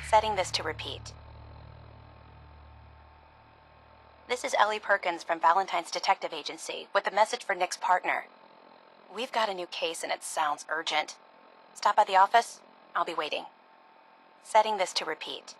Setting this to repeat. This is Ellie Perkins from Valentine's Detective Agency with a message for Nick's partner. We've got a new case and it sounds urgent. Stop by the office. I'll be waiting. Setting this to repeat.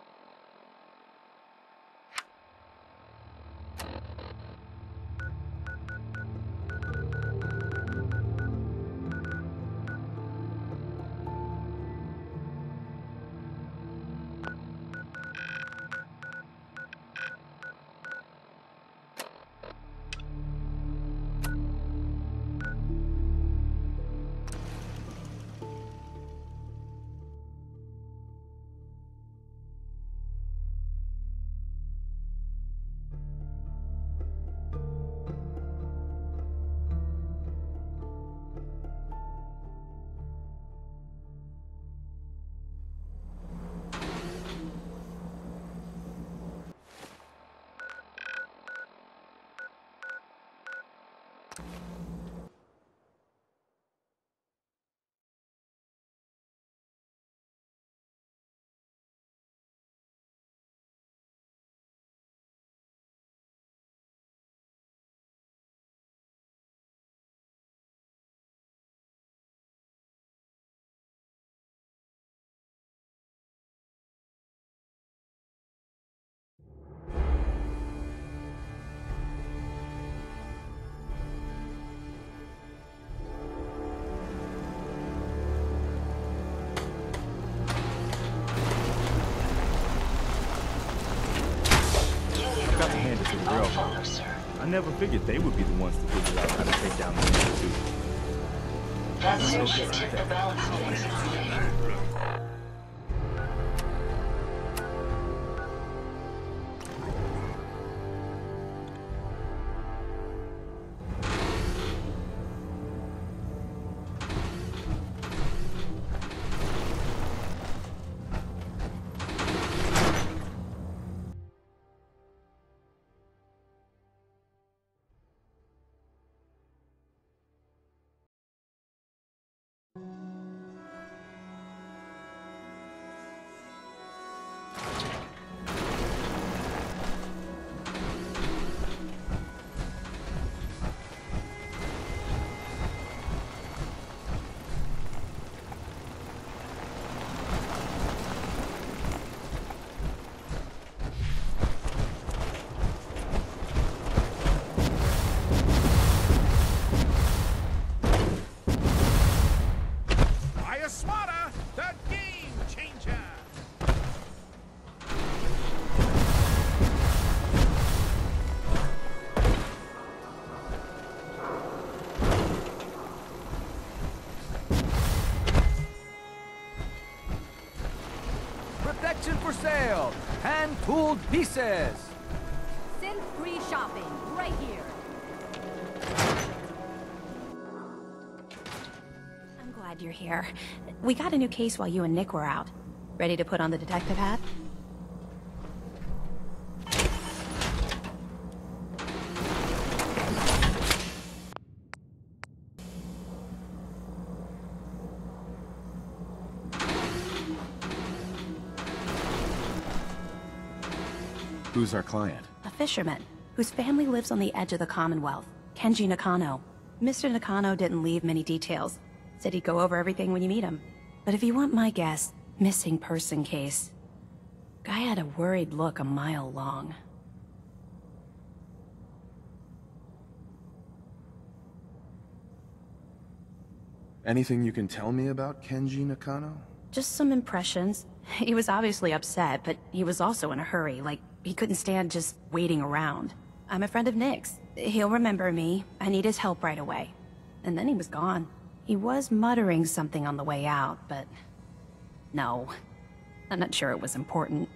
I never figured they would be the ones to figure out how to take down the Institute. That suspicion tipped the balance of things today. For sale, hand-tooled pieces. Synth-free shopping, right here. I'm glad you're here. We got a new case while you and Nick were out. Ready to put on the detective hat? Who's our client? A fisherman, whose family lives on the edge of the Commonwealth, Kenji Nakano. Mr. Nakano didn't leave many details. Said he'd go over everything when you meet him. But if you want my guess, missing person case. Guy had a worried look a mile long. Anything you can tell me about Kenji Nakano? Just some impressions. He was obviously upset, but he was also in a hurry, like he couldn't stand just waiting around. I'm a friend of Nick's. He'll remember me. I need his help right away. And then he was gone. He was muttering something on the way out, but... no. I'm not sure it was important.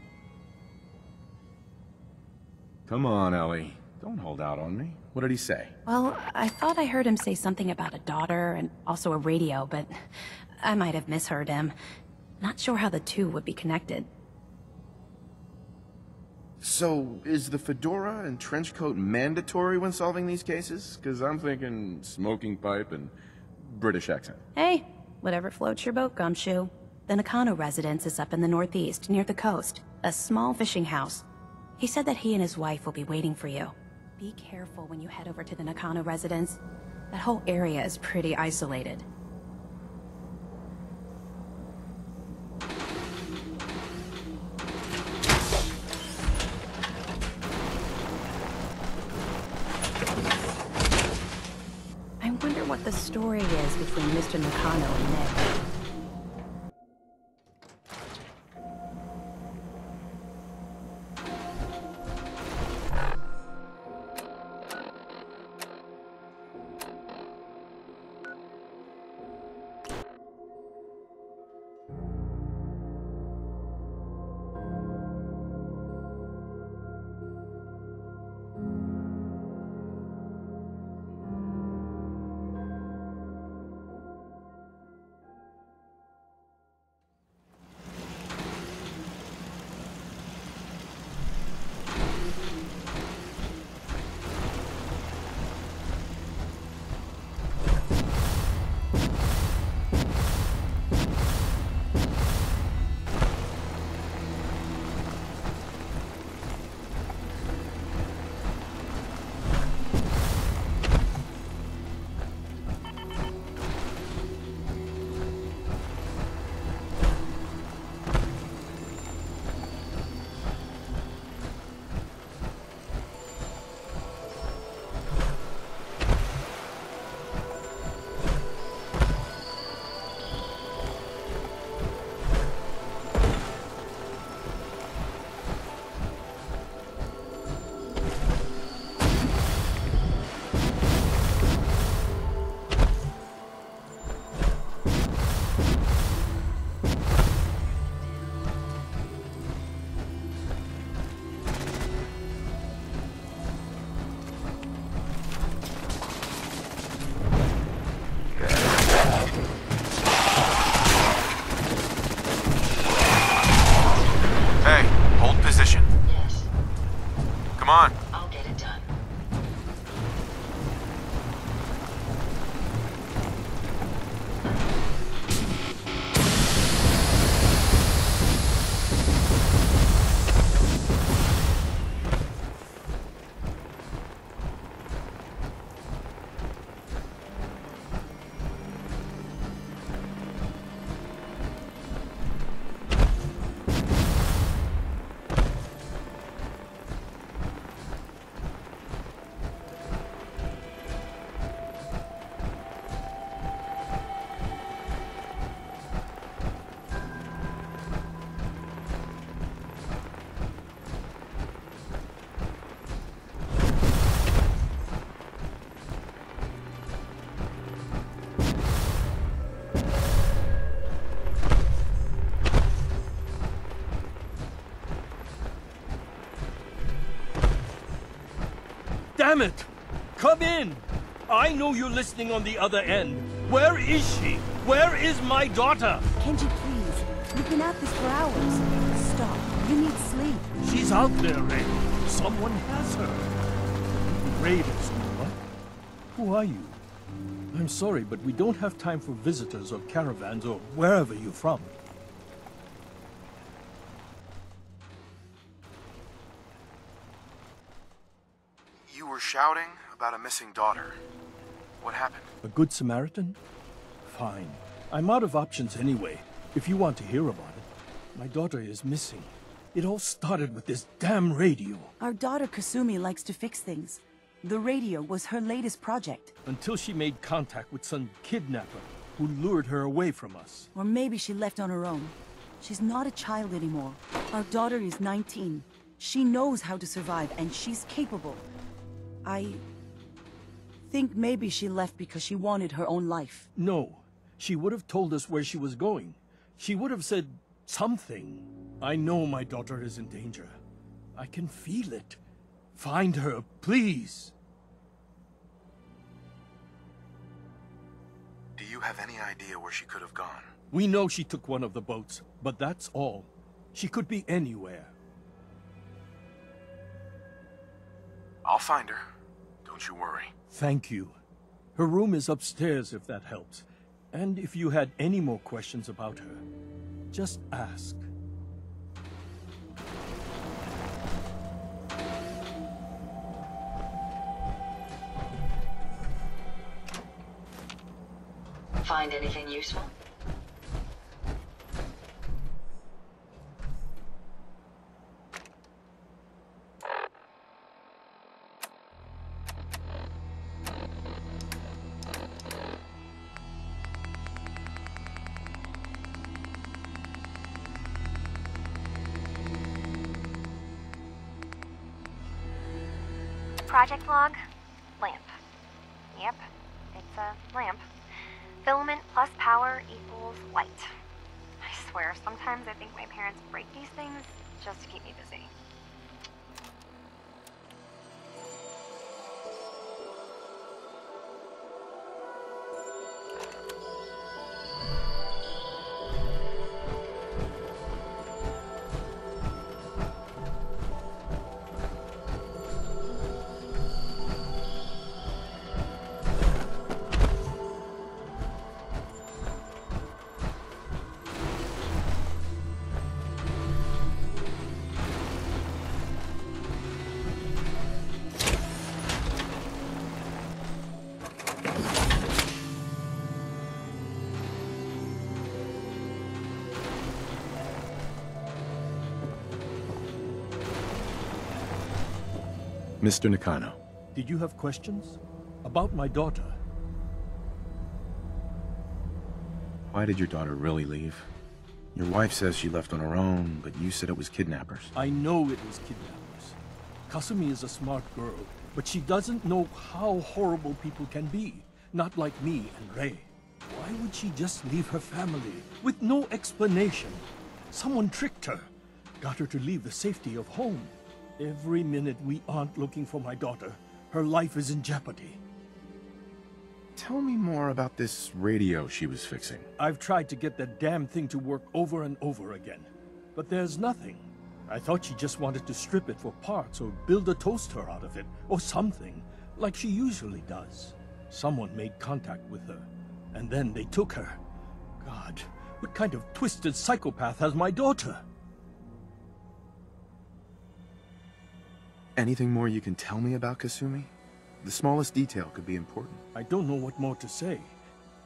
Come on, Ellie. Don't hold out on me. What did he say? Well, I thought I heard him say something about a daughter and also a radio, but I might have misheard him. Not sure how the two would be connected. So, is the fedora and trench coat mandatory when solving these cases? Because I'm thinking smoking pipe and British accent. Hey, whatever floats your boat, Gumshoe. The Nakano residence is up in the northeast, near the coast. A small fishing house. He said that he and his wife will be waiting for you. Be careful when you head over to the Nakano residence. That whole area is pretty isolated. I wonder what the story is between Mr. Nakano and Nick. Damn it! Come in! I know you're listening on the other end. Where is she? Where is my daughter? Kenji, please. You've been at this for hours. Stop. You need sleep. She's out there, Ray. Someone has her. Raiders, what? Who are you? I'm sorry, but we don't have time for visitors or caravans or wherever you're from. You were shouting about a missing daughter. What happened? A good Samaritan? Fine. I'm out of options anyway, if you want to hear about it. My daughter is missing. It all started with this damn radio. Our daughter Kasumi likes to fix things. The radio was her latest project. Until she made contact with some kidnapper who lured her away from us. Or maybe she left on her own. She's not a child anymore. Our daughter is 19. She knows how to survive, and she's capable. I think maybe she left because she wanted her own life. No. She would have told us where she was going. She would have said something. I know my daughter is in danger. I can feel it. Find her, please. Do you have any idea where she could have gone? We know she took one of the boats, but that's all. She could be anywhere. I'll find her. Don't you worry. Thank you. Her room is upstairs if that helps. And if you had any more questions about her, Just ask. Find anything useful? Project log? Lamp. Yep, it's a lamp. Filament plus power equals light. I swear, sometimes I think my parents break these things just to keep me busy. Mr. Nakano. Did you have questions? About my daughter? Why did your daughter really leave? Your wife says she left on her own, but you said it was kidnappers. I know it was kidnappers. Kasumi is a smart girl, but she doesn't know how horrible people can be. Not like me and Rei. Why would she just leave her family with no explanation? Someone tricked her, got her to leave the safety of home. Every minute we aren't looking for my daughter, her life is in jeopardy. Tell me more about this radio she was fixing. I've tried to get that damn thing to work over and over again, but there's nothing. I thought she just wanted to strip it for parts or build a toaster out of it, or something, like she usually does. Someone made contact with her, and then they took her. God, what kind of twisted psychopath has my daughter? Anything more you can tell me about Kasumi? The smallest detail could be important. I don't know what more to say.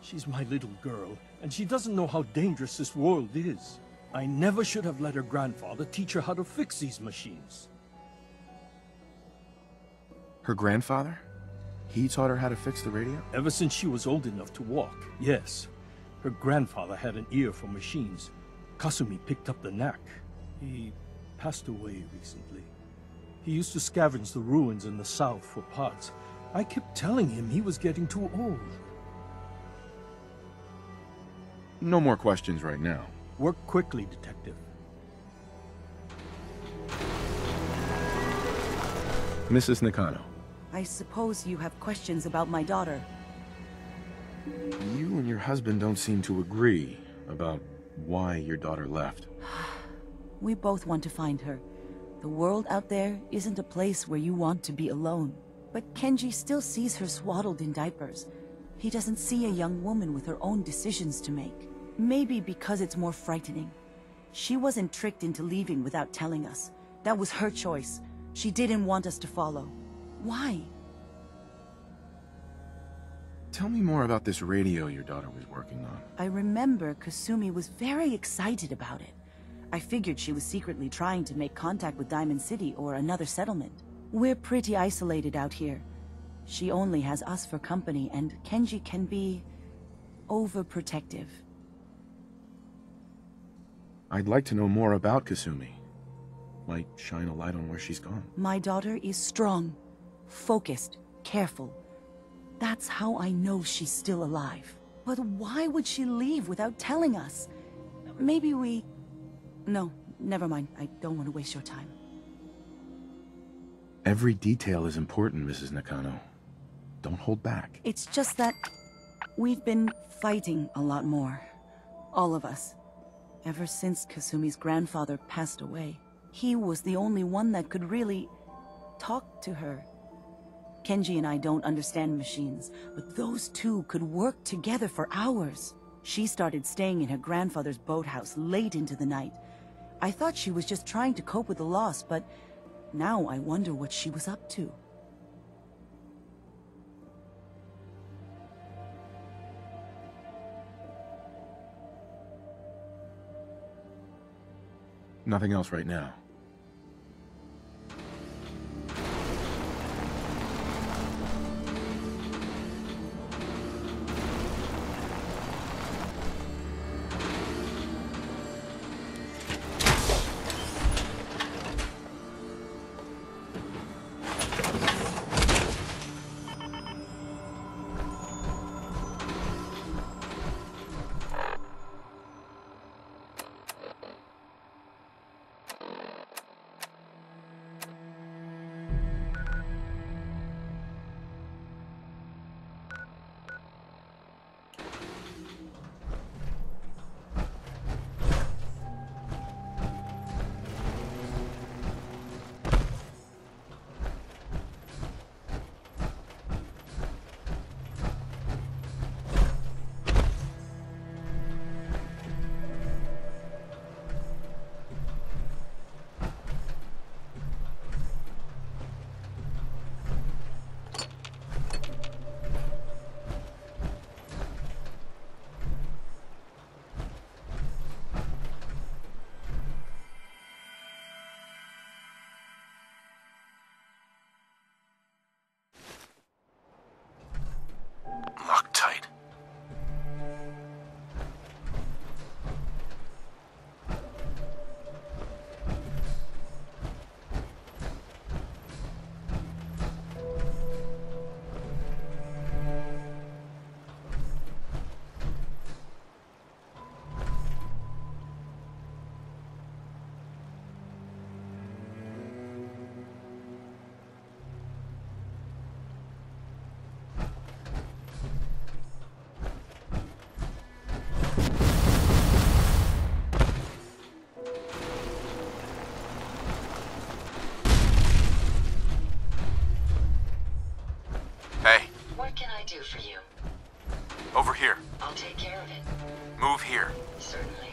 She's my little girl, and she doesn't know how dangerous this world is. I never should have let her grandfather teach her how to fix these machines. Her grandfather? He taught her how to fix the radio? Ever since she was old enough to walk, yes. Her grandfather had an ear for machines. Kasumi picked up the knack. He passed away recently. He used to scavenge the ruins in the south for parts. I kept telling him he was getting too old. No more questions right now. Work quickly, Detective. Mrs. Nakano. I suppose you have questions about my daughter. You and your husband don't seem to agree about why your daughter left. We both want to find her. The world out there isn't a place where you want to be alone. But Kenji still sees her swaddled in diapers. He doesn't see a young woman with her own decisions to make. Maybe because it's more frightening. She wasn't tricked into leaving without telling us. That was her choice. She didn't want us to follow. Why? Tell me more about this radio your daughter was working on. I remember Kasumi was very excited about it. I figured she was secretly trying to make contact with Diamond City or another settlement. We're pretty isolated out here. She only has us for company, and Kenji can be overprotective. I'd like to know more about Kasumi. Might shine a light on where she's gone. My daughter is strong, focused, careful. That's how I know she's still alive. But why would she leave without telling us? Maybe we... No, never mind. I don't want to waste your time. Every detail is important, Mrs. Nakano. Don't hold back. It's just that we've been fighting a lot more. All of us. Ever since Kasumi's grandfather passed away. He was the only one that could really talk to her. Kenji and I don't understand machines, but those two could work together for hours. She started staying in her grandfather's boathouse late into the night. I thought she was just trying to cope with the loss, but now I wonder what she was up to. Nothing else right now. Locked tight. Hey. What can I do for you? Over here. I'll take care of it. Move here. Certainly.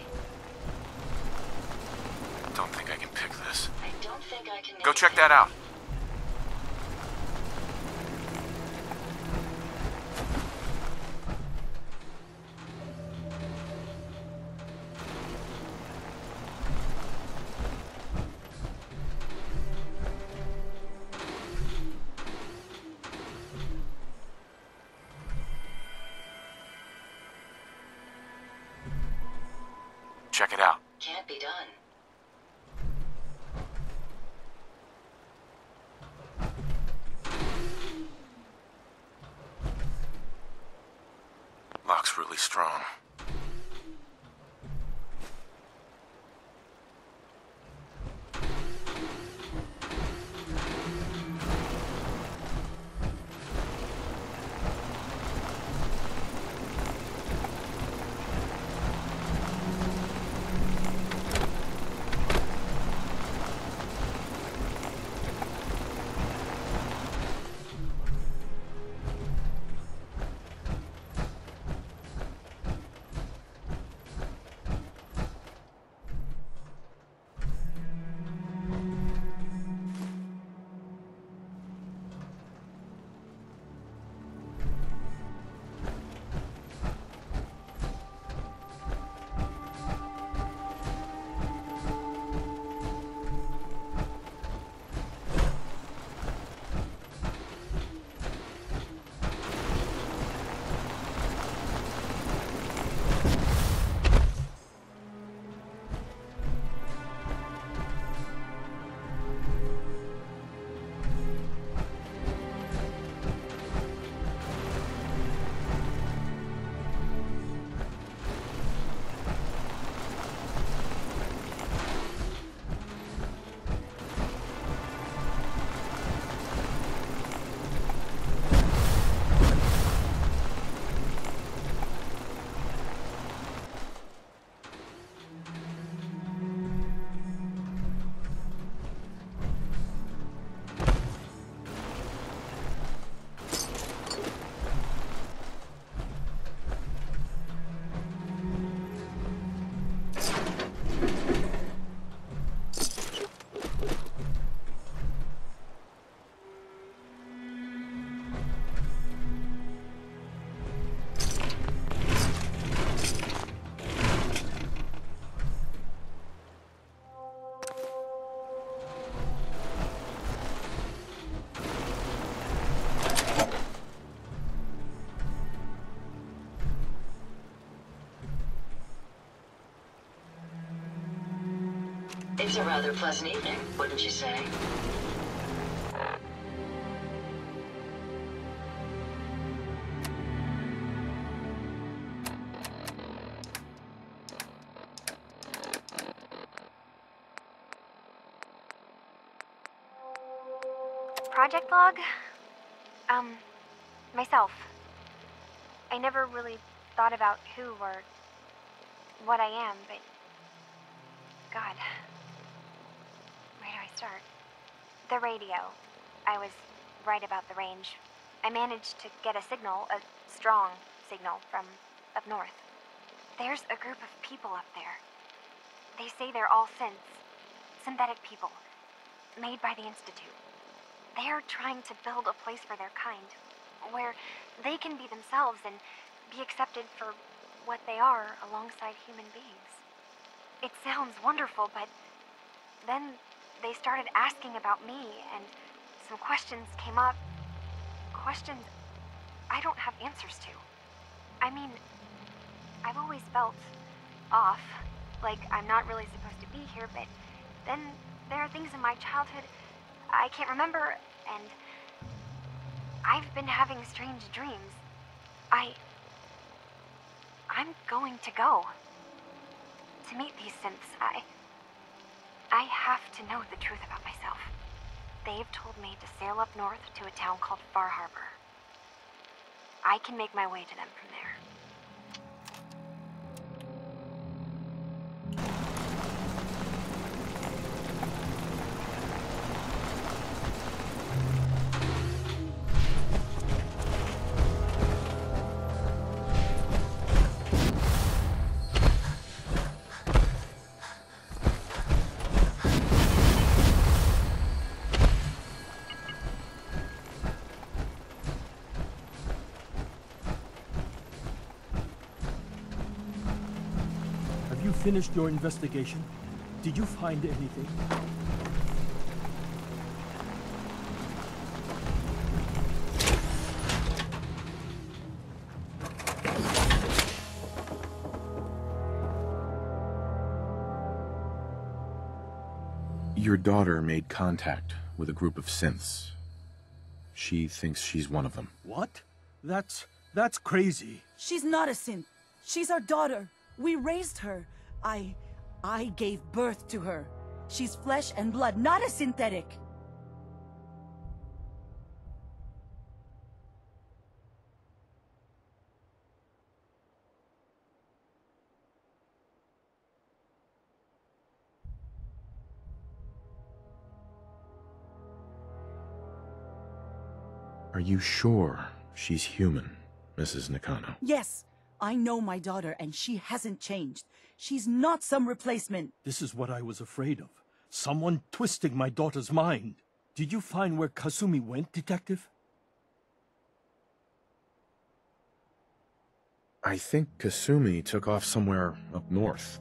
Don't think I can pick this. I don't think I can make Go check it. that out. Check it out. Can't be done. Lock's really strong. It's a rather pleasant evening, wouldn't you say? Project log? Myself. I never really thought about who or what I am, but... God. Where do I start? The radio. I was right about the range. I managed to get a signal, a strong signal, from up north. There's a group of people up there. They say they're all synths. Synthetic people. Made by the Institute. They're trying to build a place for their kind, where they can be themselves and be accepted for what they are alongside human beings. It sounds wonderful, but then they started asking about me, and some questions came up. Questions I don't have answers to. I mean, I've always felt off, like I'm not really supposed to be here, but then there are things in my childhood I can't remember, and I've been having strange dreams. I'm going to go. To meet these synths, I have to know the truth about myself. They've told me to sail up north to a town called Far Harbor. I can make my way to them from there. Have you finished your investigation? Did you find anything? Your daughter made contact with a group of synths. She thinks she's one of them. What? That's crazy. She's not a synth. She's our daughter. We raised her. I gave birth to her. She's flesh and blood, not a synthetic. Are you sure she's human, Mrs. Nakano? Yes, I know my daughter, and she hasn't changed. She's not some replacement. This is what I was afraid of. Someone twisting my daughter's mind. Did you find where Kasumi went, Detective? I think Kasumi took off somewhere up north.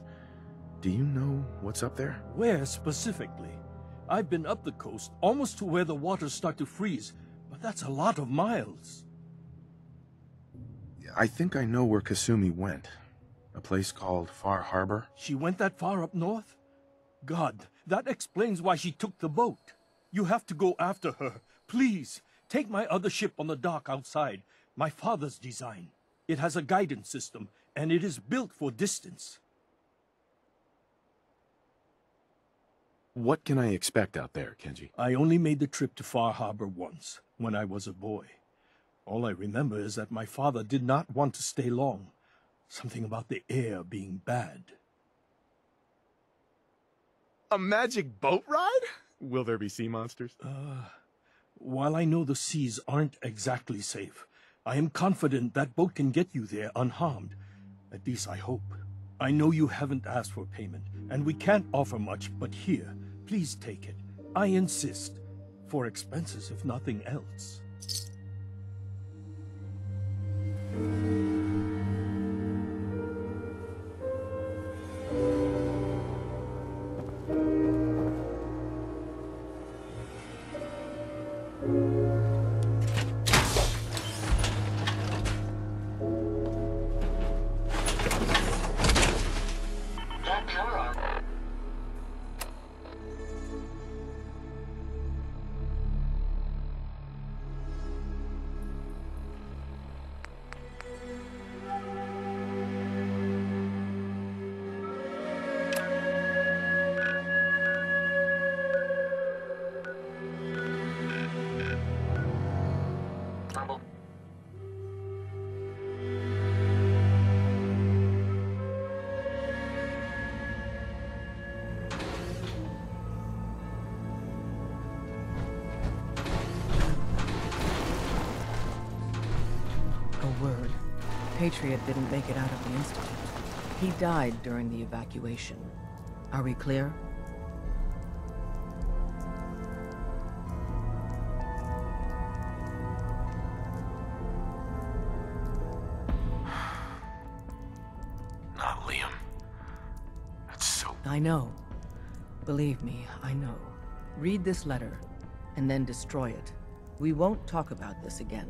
Do you know what's up there? Where specifically? I've been up the coast, almost to where the waters start to freeze, but that's a lot of miles. I think I know where Kasumi went. A place called Far Harbor. She went that far up north? God, that explains why she took the boat. You have to go after her. Please, take my other ship on the dock outside. My father's design. It has a guidance system, and it is built for distance. What can I expect out there, Kenji? I only made the trip to Far Harbor once, when I was a boy. All I remember is that my father did not want to stay long. Something about the air being bad. A magic boat ride? Will there be sea monsters? While I know the seas aren't exactly safe, I am confident that boat can get you there unharmed. At least I hope. I know you haven't asked for payment, and we can't offer much, but here, please take it. I insist. For expenses, if nothing else. That power armor. Patriot didn't make it out of the Institute. He died during the evacuation. Are we clear? Not Liam. That's so... I know. Believe me, I know. Read this letter, and then destroy it. We won't talk about this again.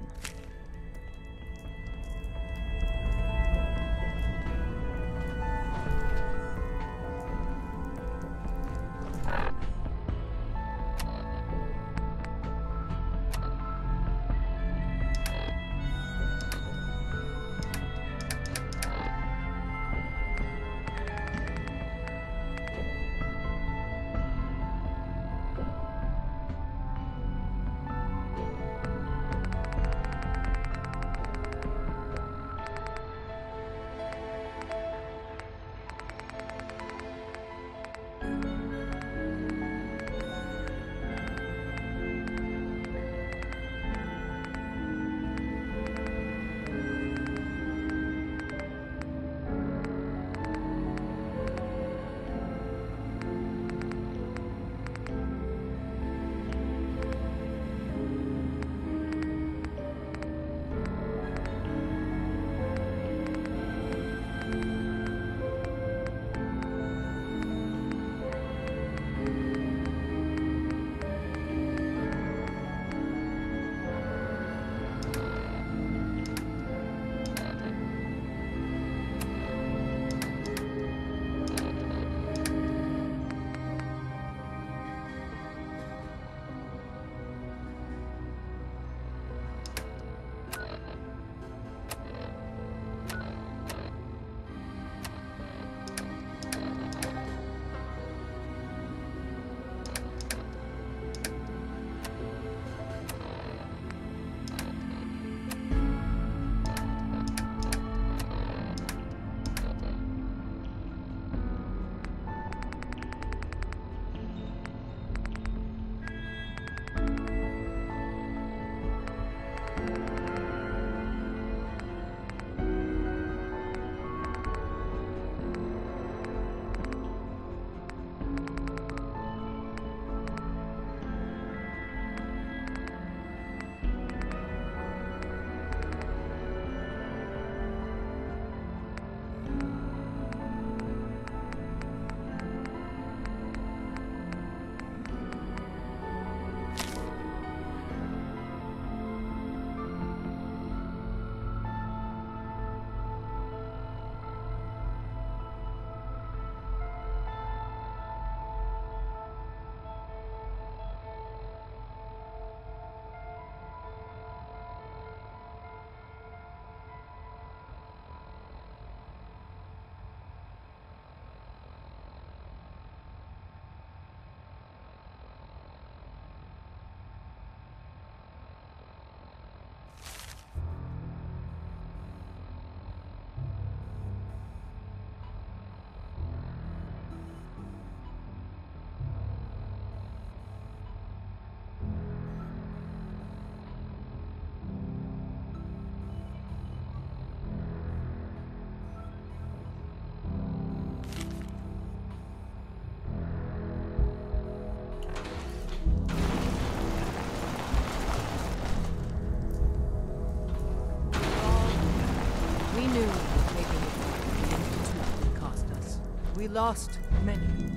We lost many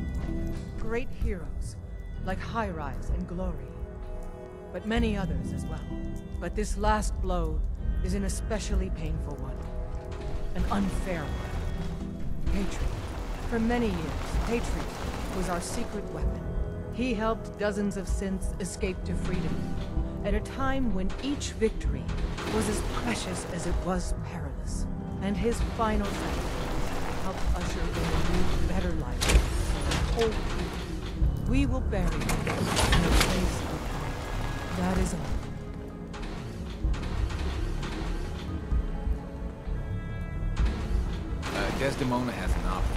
great heroes, like High Rise and Glory, but many others as well. But this last blow is an especially painful one, an unfair one. Patriot. For many years, Patriot was our secret weapon. He helped dozens of synths escape to freedom, at a time when each victory was as precious as it was perilous. And his final sacrifice helped usher in a new, better life for the whole people. We will bury him in a place of honor. That is all. Desdemona has an offer.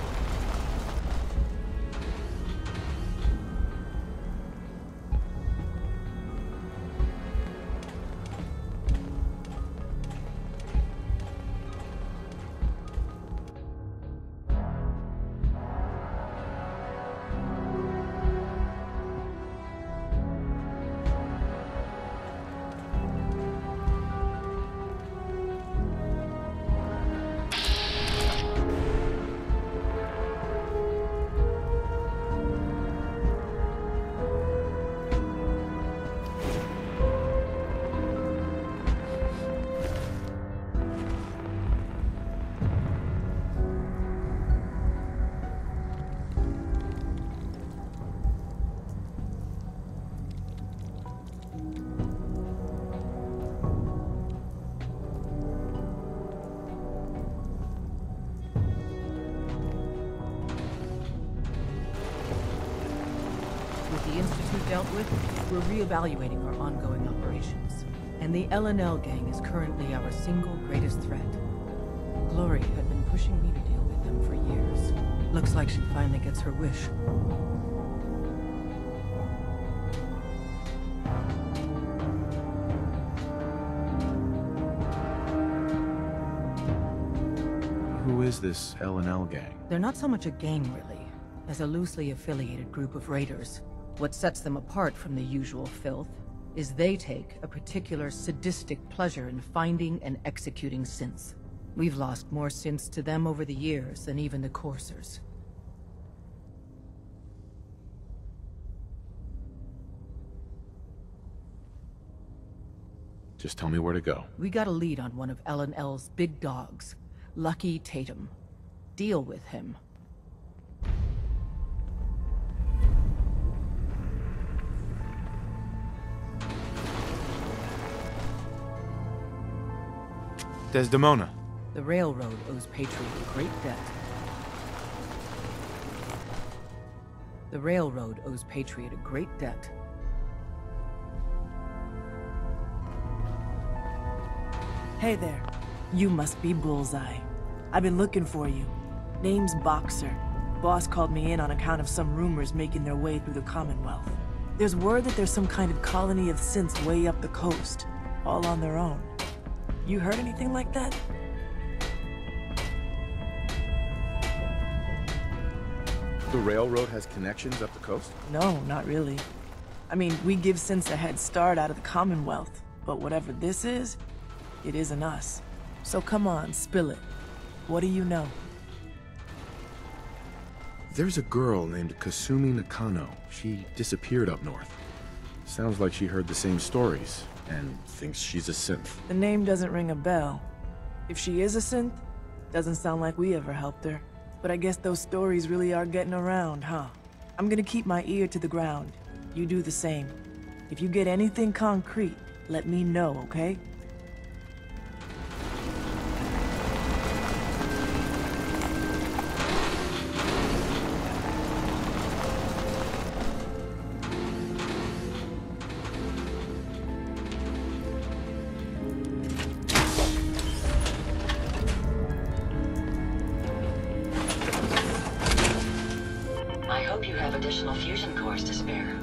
that the Institute dealt with, we're reevaluating our ongoing operations. And the L&L gang is currently our single greatest threat. Glory had been pushing me to deal with them for years. Looks like she finally gets her wish. Who is this L&L gang? They're not so much a gang, really, as a loosely affiliated group of raiders. What sets them apart from the usual filth is they take a particular sadistic pleasure in finding and executing synths. We've lost more synths to them over the years than even the coursers. Just tell me where to go. We got a lead on one of L&L's big dogs, Lucky Tatum. Deal with him. Desdemona. The Railroad owes Patriot a great debt. The Railroad owes Patriot a great debt. Hey there. You must be Bullseye. I've been looking for you. Name's Boxer. Boss called me in on account of some rumors making their way through the Commonwealth. There's word that there's some kind of colony of synths way up the coast, all on their own. You heard anything like that? The railroad has connections up the coast? No, not really. I mean, we give synths a head start out of the Commonwealth, but whatever this is, it isn't us. So come on, spill it. What do you know? There's a girl named Kasumi Nakano. She disappeared up north. Sounds like she heard the same stories, and thinks she's a synth. The name doesn't ring a bell. If she is a synth, doesn't sound like we ever helped her. But I guess those stories really are getting around, huh? I'm gonna keep my ear to the ground. You do the same. If you get anything concrete, let me know, okay? I hope you have additional fusion cores to spare.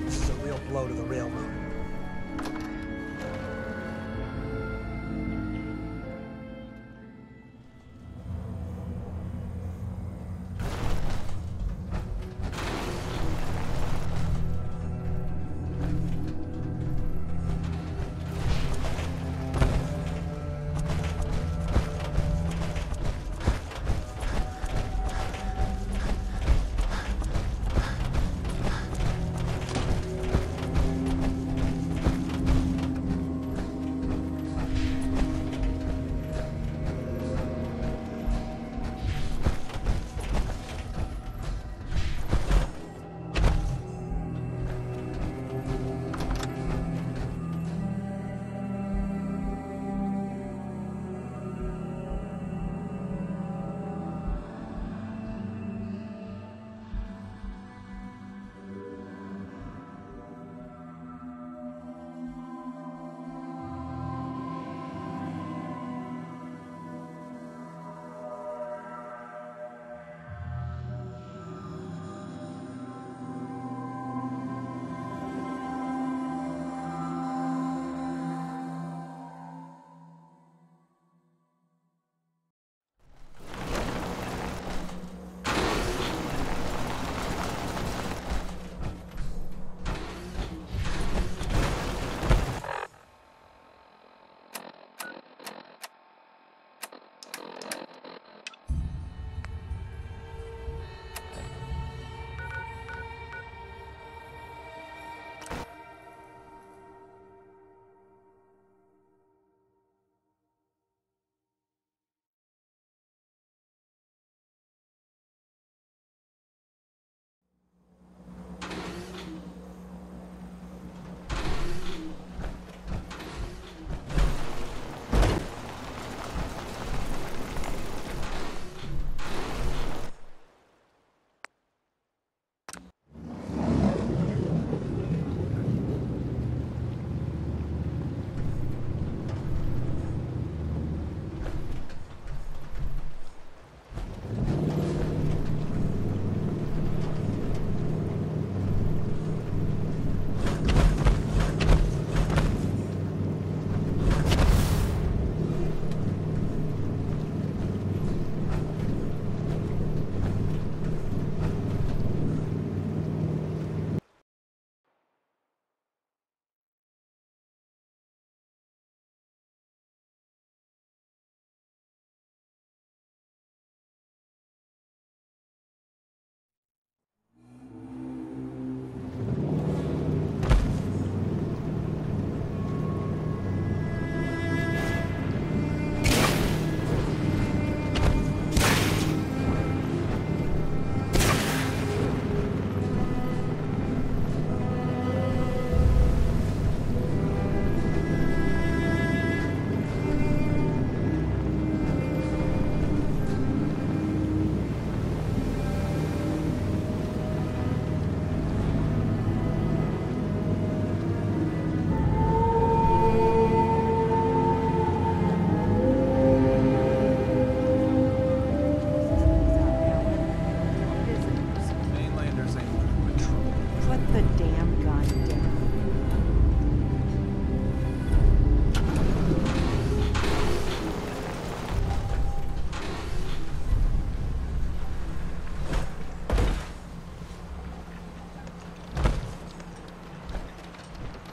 This is a real blow to the railroad.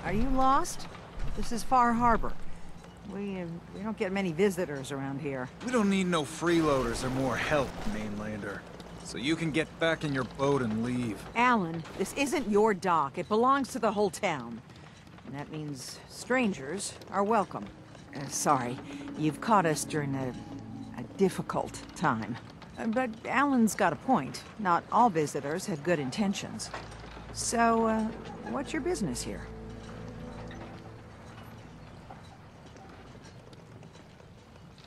Are you lost? This is Far Harbor. We don't get many visitors around here. We don't need no freeloaders or more help, mainlander. So you can get back in your boat and leave. Alan, this isn't your dock. It belongs to the whole town. And that means strangers are welcome. Sorry, you've caught us during a difficult time. But Alan's got a point. Not all visitors have good intentions. So, what's your business here?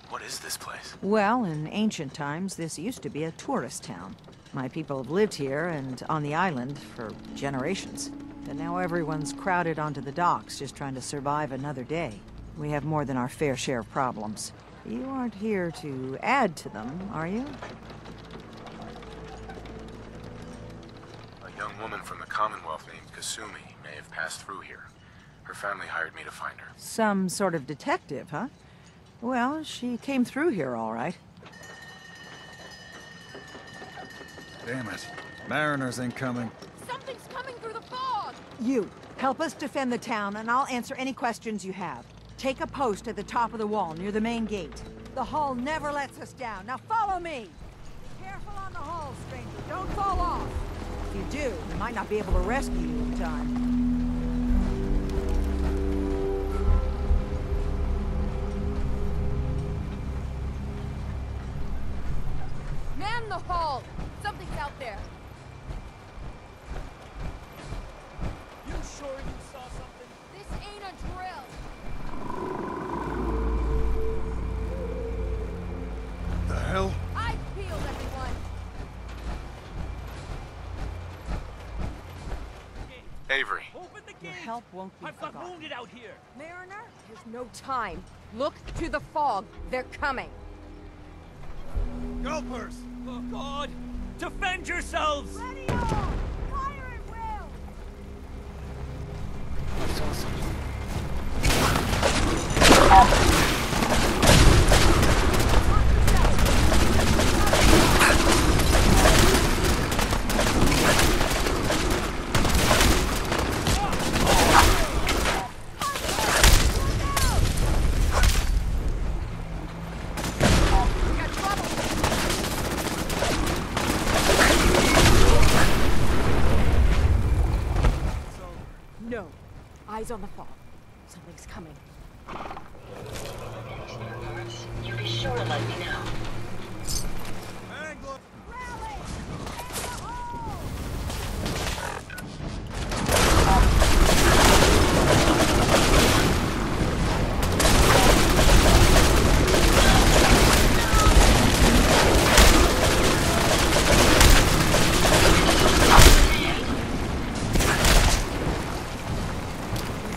What is this place? Well, in ancient times, this used to be a tourist town. My people have lived here and on the island for generations. But now everyone's crowded onto the docks, just trying to survive another day. We have more than our fair share of problems. You aren't here to add to them, are you? A young woman from the Commonwealth named Kasumi may have passed through here. Her family hired me to find her. Some sort of detective, huh? Well, she came through here all right. Damn it. Mariners incoming. Something's coming through the fog! You, help us defend the town, and I'll answer any questions you have. Take a post at the top of the wall, near the main gate. The hull never lets us down. Now follow me! Careful on the hull, stranger. Don't fall off. If you do, we might not be able to rescue you in time. Man the hull! Something's out there. You sure you saw something? This ain't a drill. The hell? I've peeled everyone. Avery. Open the Your help won't be I've got forgotten. wounded out here. Mariner, there's no time. Look to the fog. They're coming. Gulpers! Oh, God! Defend yourselves! Ready on! Fire at will! No. Eyes on the fog. Something's coming. You be sure to let me know.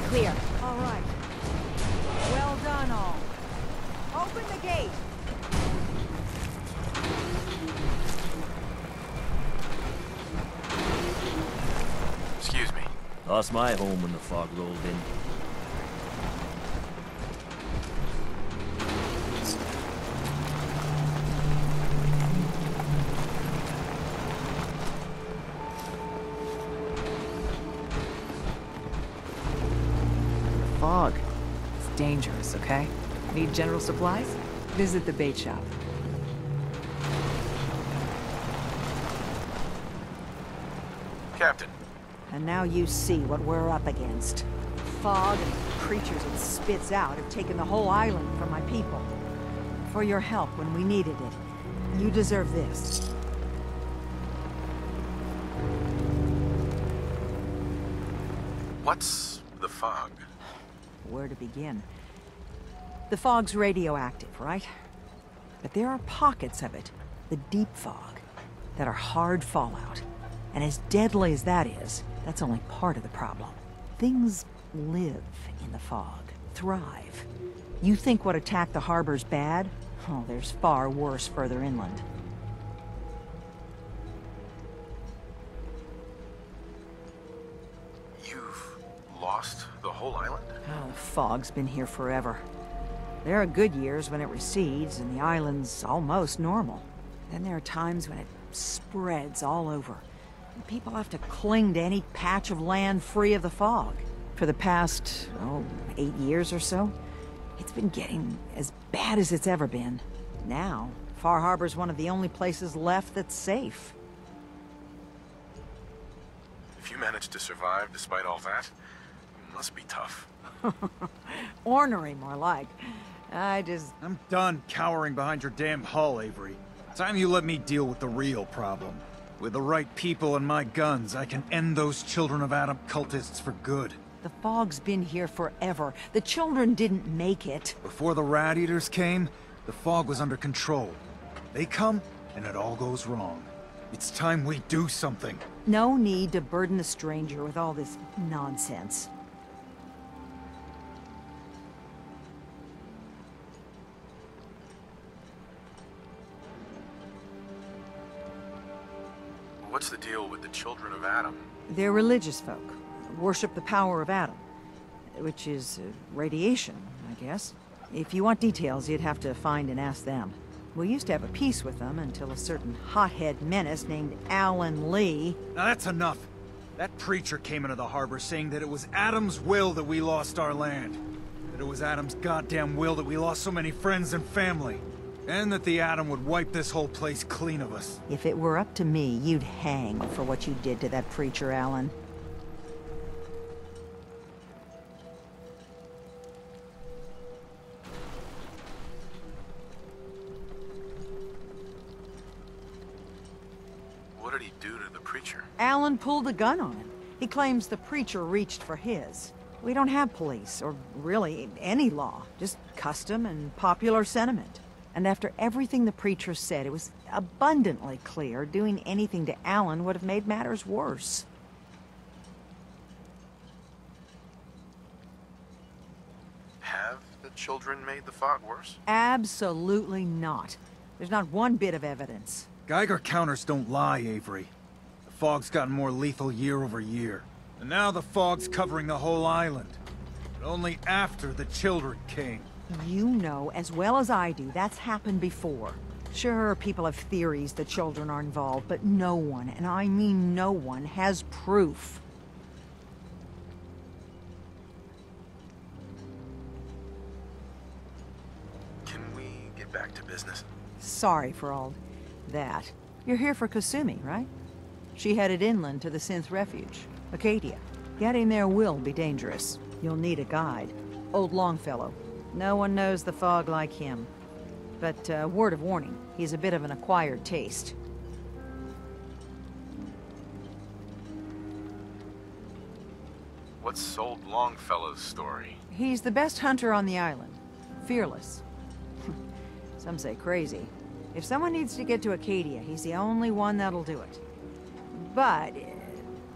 Clear. All right. Well done, all. Open the gate. Excuse me. Lost my home when the fog rolled in. Fog. It's dangerous, okay? Need general supplies? Visit the bait shop. Captain. And now you see what we're up against. Fog and the creatures it spits out have taken the whole island from my people. For your help when we needed it. You deserve this. What's the fog? Where to begin? The fog's radioactive, right? But there are pockets of it, the deep fog, that are hard fallout. And as deadly as that is, that's only part of the problem. Things live in the fog, thrive. You think what attacked the harbor's bad? Oh, there's far worse further inland. You've lost the whole island? Oh, the fog's been here forever. There are good years when it recedes and the island's almost normal. Then there are times when it spreads all over. And people have to cling to any patch of land free of the fog. For the past, 8 years or so, it's been getting as bad as it's ever been. Now, Far Harbor's one of the only places left that's safe. If you managed to survive despite all that, it must be tough. Ornery, more like. I'm done cowering behind your damn hull, Avery. Time you let me deal with the real problem. With the right people and my guns, I can end those Children of Adam cultists for good. The fog's been here forever. The children didn't make it. Before the Rat Eaters came, the fog was under control. They come, and it all goes wrong. It's time we do something. No need to burden the stranger with all this nonsense. What's the deal with the Children of Adam? They're religious folk. Worship the power of Adam. Which is radiation, I guess. If you want details, you'd have to find and ask them. We used to have a peace with them until a certain hothead menace named Alan Lee... Now that's enough. That preacher came into the harbor saying that it was Adam's will that we lost our land. That it was Adam's goddamn will that we lost so many friends and family. And that the Atom would wipe this whole place clean of us. If it were up to me, you'd hang for what you did to that preacher, Alan. What did he do to the preacher? Alan pulled a gun on him. He claims the preacher reached for his. We don't have police, or really any law. Just custom and popular sentiment. And after everything the preacher said, it was abundantly clear doing anything to Alan would have made matters worse. Have the children made the fog worse? Absolutely not. There's not one bit of evidence. Geiger counters don't lie, Avery. The fog's gotten more lethal year over year. And now the fog's covering the whole island. But only after the children came. You know as well as I do that's happened before. Sure, people have theories the children are involved, but no one, and I mean no one, has proof. Can we get back to business? Sorry for all that. You're here for Kasumi, right? She headed inland to the Synth Refuge, Acadia. Getting there will be dangerous. You'll need a guide. Old Longfellow. No one knows the fog like him. But, word of warning, he's a bit of an acquired taste. What's Old Longfellow's story? He's the best hunter on the island. Fearless. Some say crazy. If someone needs to get to Acadia, he's the only one that'll do it. But,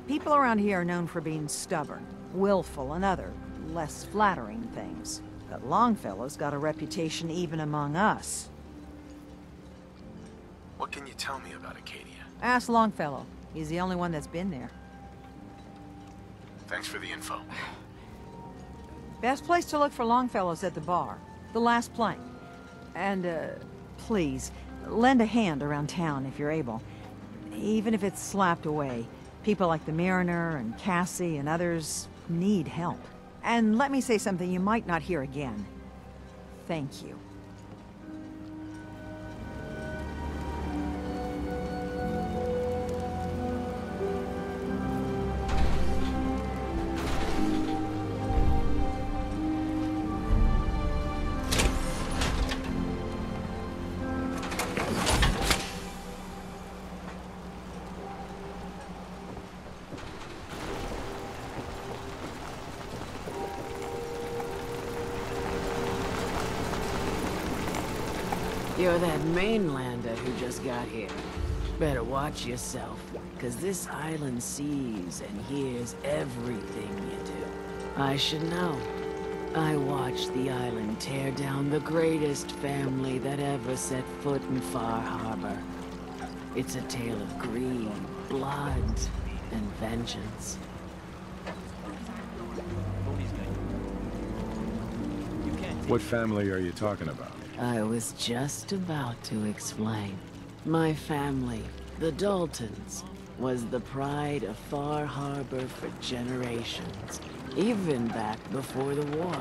people around here are known for being stubborn, willful, and other, less flattering things. But Longfellow's got a reputation even among us. What can you tell me about Acadia? Ask Longfellow. He's the only one that's been there. Thanks for the info. Best place to look for Longfellow's at the bar. The last plank. And, please, lend a hand around town if you're able. Even if it's slapped away. People like the Mariner and Cassie and others need help. And let me say something you might not hear again. Thank you. You're that mainlander who just got here. Better watch yourself, cause this island sees and hears everything you do. I should know. I watched the island tear down the greatest family that ever set foot in Far Harbor. It's a tale of greed, blood, and vengeance. What family are you talking about? I was just about to explain. My family, the Daltons, was the pride of Far Harbor for generations. Even back before the war.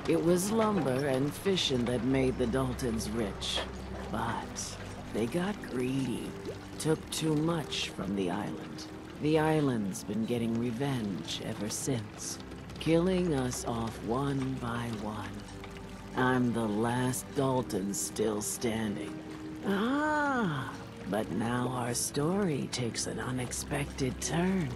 It was lumber and fishing that made the Daltons rich. But they got greedy. Took too much from the island. The island's been getting revenge ever since. Killing us off one by one. I'm the last Dalton still standing. Ah, but now our story takes an unexpected turn.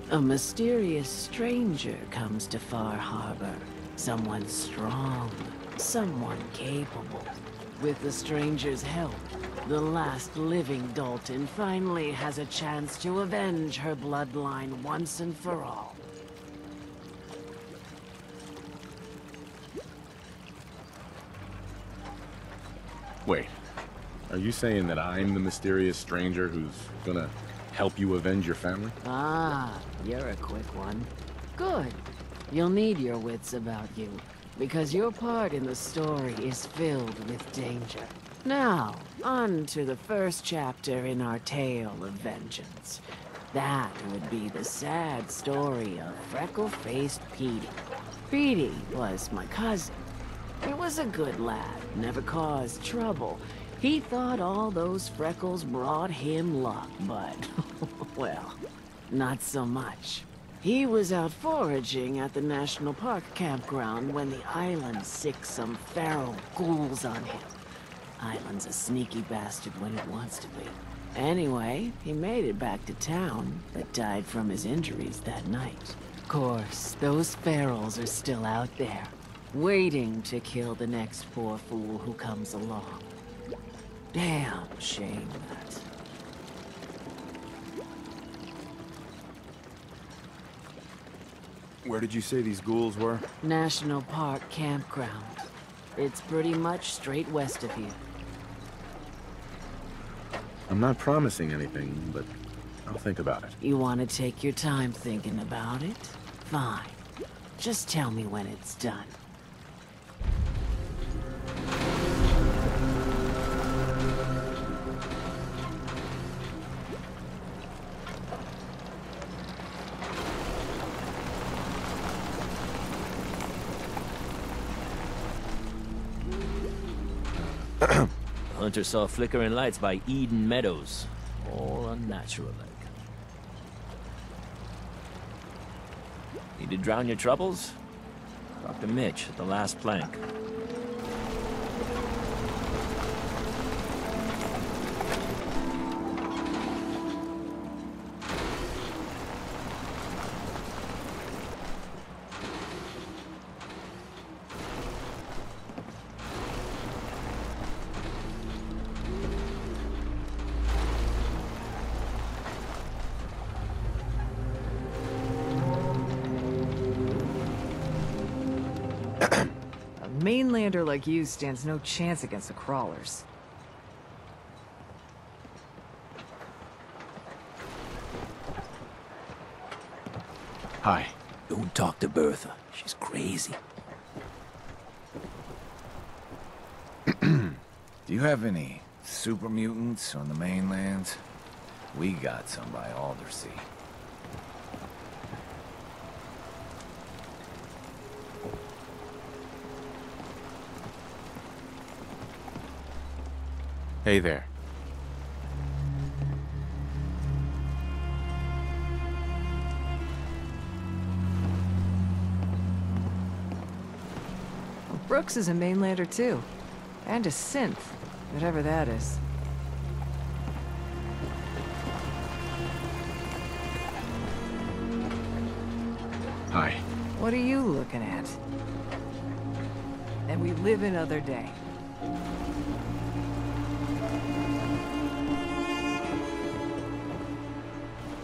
A mysterious stranger comes to Far Harbor. Someone strong, someone capable. With the stranger's help, the last living Dalton finally has a chance to avenge her bloodline once and for all. Wait, are you saying that I'm the mysterious stranger who's gonna help you avenge your family? Ah, you're a quick one. Good. You'll need your wits about you, because your part in the story is filled with danger. Now, on to the first chapter in our tale of vengeance. That would be the sad story of freckle-faced Petey. Petey was my cousin. He was a good lad, never caused trouble. He thought all those freckles brought him luck, but, well, not so much. He was out foraging at the National Park campground when the island sicked some feral ghouls on him. Island's a sneaky bastard when it wants to be. Anyway, he made it back to town, but died from his injuries that night. Of course, those ferals are still out there, waiting to kill the next poor fool who comes along. Damn shame that. Where did you say these ghouls were? National Park campground. It's pretty much straight west of here. I'm not promising anything, but I'll think about it. You want to take your time thinking about it? Fine. Just tell me when it's done. Hunter saw flickering lights by Eden Meadows. All unnatural like. Need to drown your troubles? Talk to Mitch at the last plank. A mainlander like you stands no chance against the crawlers. Hi. Don't talk to Bertha. She's crazy. Do you have any super mutants on the mainland? We got some by Aldersea. Hey there. Brooks is a mainlander too. And a synth, whatever that is. Hi. What are you looking at? And we live another day.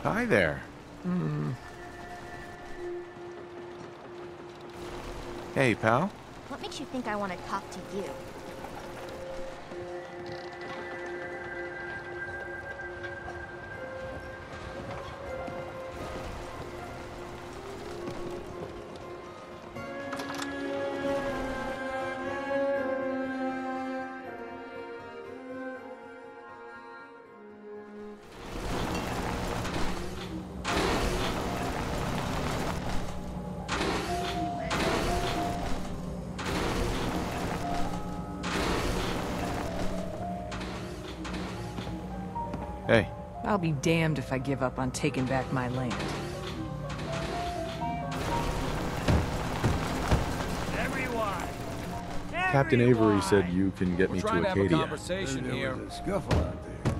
Hi there. Hey, pal. What makes you think I want to talk to you? I'll be damned if I give up on taking back my land. Captain Avery said you can get me to trying to have a Acadia. conversation here. There was a scuffle out there.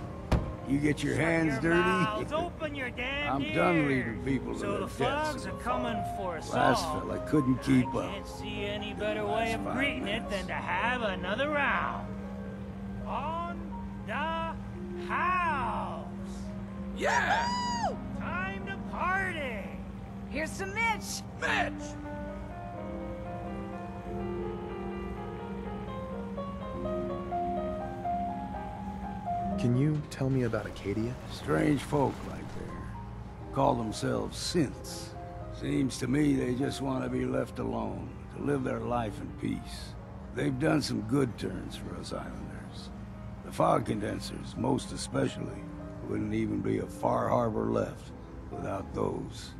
You get your hands dirty. Open your damn I'm done leaving people to So their the deaths. fogs are coming for us Last all. fella couldn't keep up. Can't see any better way of greeting it than to have another round. On the house. Yeah! Time to party. Here's some Mitch! Mitch! Can you tell me about Acadia? Strange folk like there. Call themselves synths. Seems to me they just want to be left alone, to live their life in peace. They've done some good turns for us islanders. The fog condensers, most especially, wouldn't even be a Far Harbor left without those.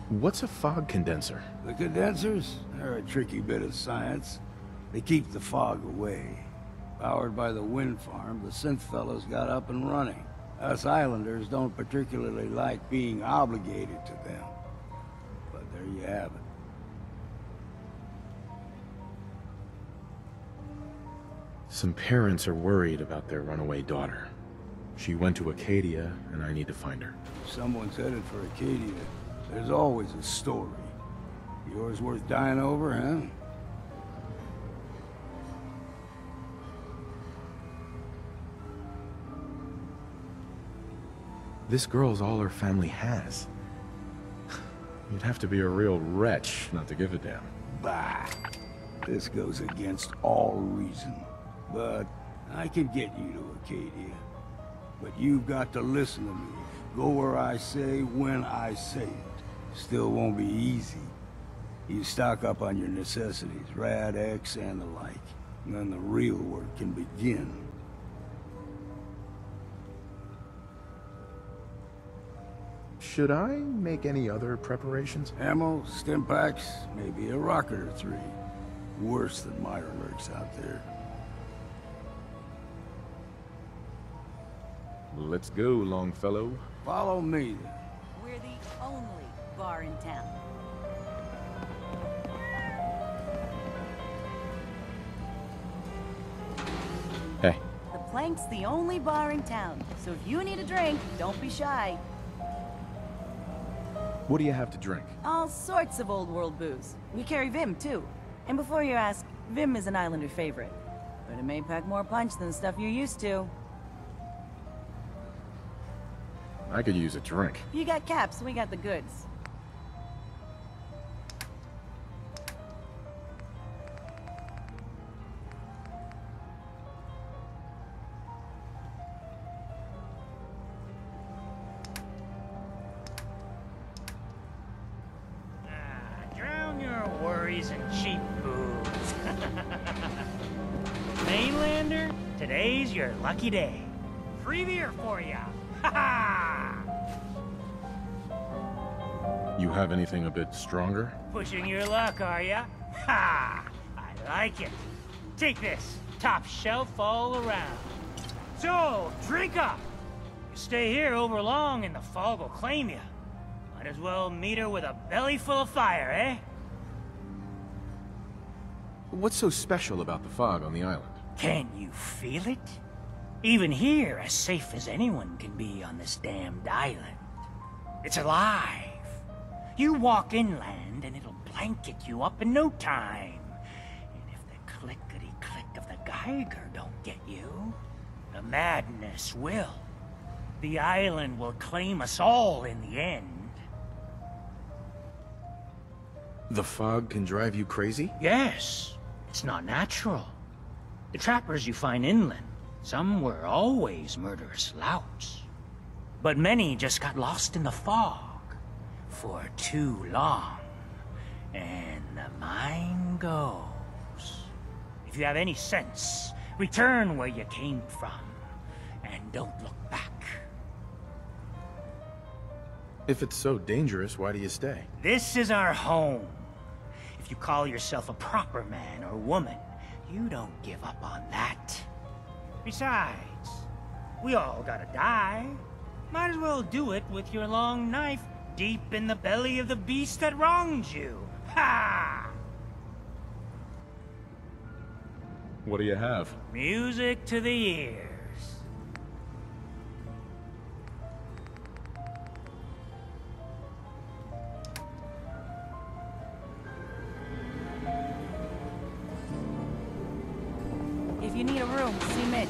What's a fog condenser? The condensers? They're a tricky bit of science. They keep the fog away. Powered by the wind farm, the synth fellows got up and running. Us islanders don't particularly like being obligated to them. But there you have it. Some parents are worried about their runaway daughter. She went to Acadia, and I need to find her. If someone's headed for Acadia, there's always a story. Yours worth dying over, huh? This girl's all her family has. You'd have to be a real wretch not to give a damn. Bah! This goes against all reason. But I can get you to Acadia. But you've got to listen to me. Go where I say, when I say it. Still won't be easy. You stock up on your necessities, Rad, X, and the like. And then the real work can begin. Should I make any other preparations? Ammo, stim packs, maybe a rocket or three. Worse than Myra lurks out there. Let's go, Longfellow. Follow me, then. We're the only bar in town. Hey. The Plank's the only bar in town, so if you need a drink, don't be shy. What do you have to drink? All sorts of old world booze. We carry Vim, too. And before you ask, Vim is an Islander favorite. But it may pack more punch than the stuff you're used to. I could use a drink. You got caps, we got the goods. Drown your worries in cheap booze. Mainlander, today's your lucky day. Free beer for ya. Ha ha! You have anything a bit stronger? Pushing your luck, are ya? Ha! I like it. Take this. Top shelf all around. So, drink up. You stay here over long and the fog will claim you. Might as well meet her with a belly full of fire, eh? What's so special about the fog on the island? Can you feel it? Even here, as safe as anyone can be on this damned island. It's alive. You walk inland and it'll blanket you up in no time. And if the clickety-click of the Geiger don't get you, the madness will. The island will claim us all in the end. The fog can drive you crazy? Yes. It's not natural. The trappers you find inland, some were always murderous louts. But many just got lost in the fog for too long. And the mind goes. If you have any sense, return where you came from. And don't look back. If it's so dangerous, why do you stay? This is our home. If you call yourself a proper man or woman, you don't give up on that. Besides, We all gotta die. Might as well do it with your long knife deep in the belly of the beast that wronged you. Ha! What do you have? Music to the ears. If you need a room, see Mitch.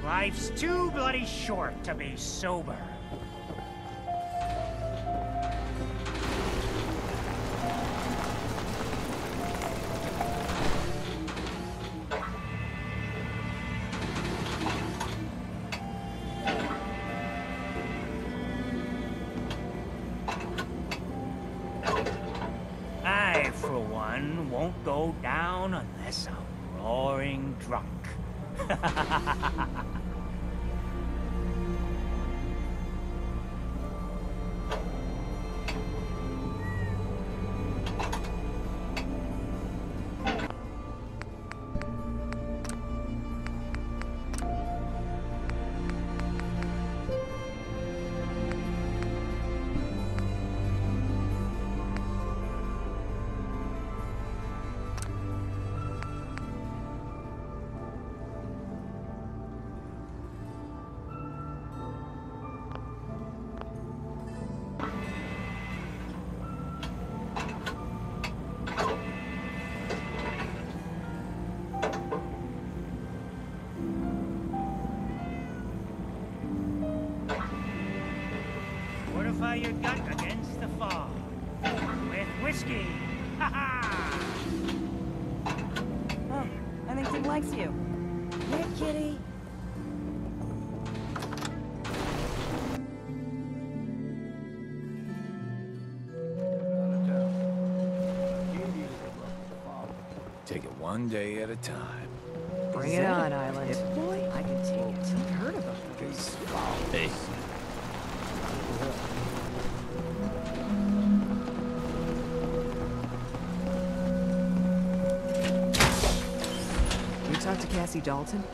Life's too bloody short to be sober. I, for one, won't go down unless I'm roaring drunk. Fortify your gut against the fog. With whiskey. Ha ha! Oh, I think Tim likes you. Yeah, kitty. Take it one day at a time. Bring it on, Island. Boy, I can take it. I've heard about these. Hey. You talked to Cassie Dalton?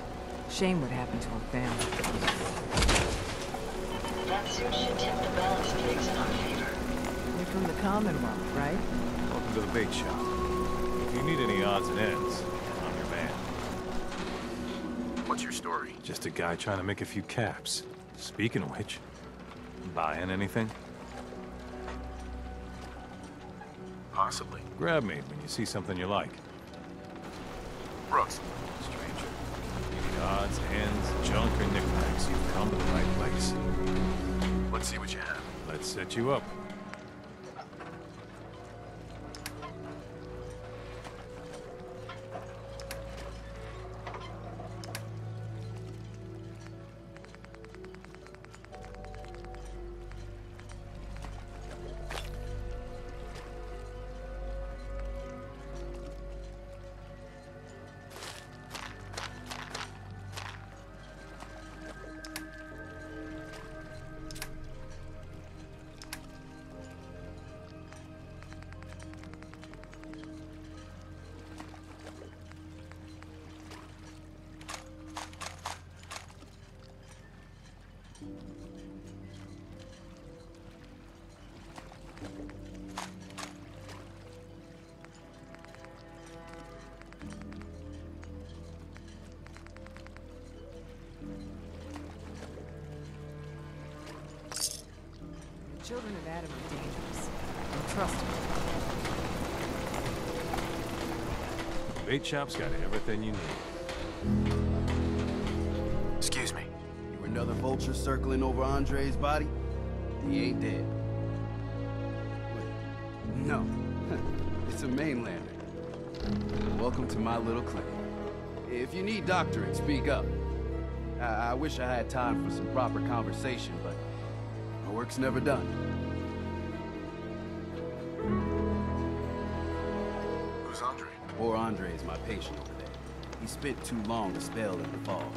Shame what happened to her family. That suit should tip the balance pigs in our favor. You're from the Commonwealth, right? Welcome to the bait shop. If you need any odds and ends, I'm your man. What's your story? Just a guy trying to make a few caps. Speaking of which, buying anything? Possibly. Grab me when you see something you like. Brooks. Stranger. You need odds, ends, junk, or knickknacks, you've come to the right place. Let's see what you have. Let's set you up. The children of Adam are dangerous. Don't trust them. Bait shop's got everything you need. Excuse me. You another vulture circling over Andre's body? He ain't dead. Wait. No. It's a mainlander. Welcome to my little clinic. If you need doctoring, speak up. I wish I had time for some proper conversation, but my work's never done. Who's Andre? Poor Andre is my patient over there. He spent too long a spell in the fog.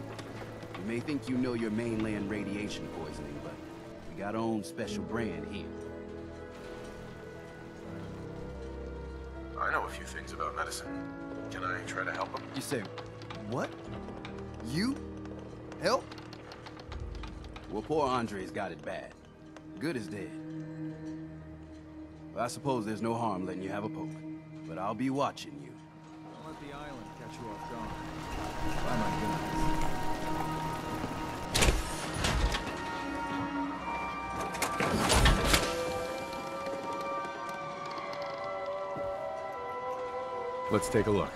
You may think you know your mainland radiation poisoning, but we got our own special brand here. I know a few things about medicine. Can I try to help him? You say, what? You? Help? Well, poor Andre's got it bad. Good is dead. Well, I suppose there's no harm letting you have a poke, but I'll be watching you. Don't let the island catch you off guard. By my goodness. Let's take a look.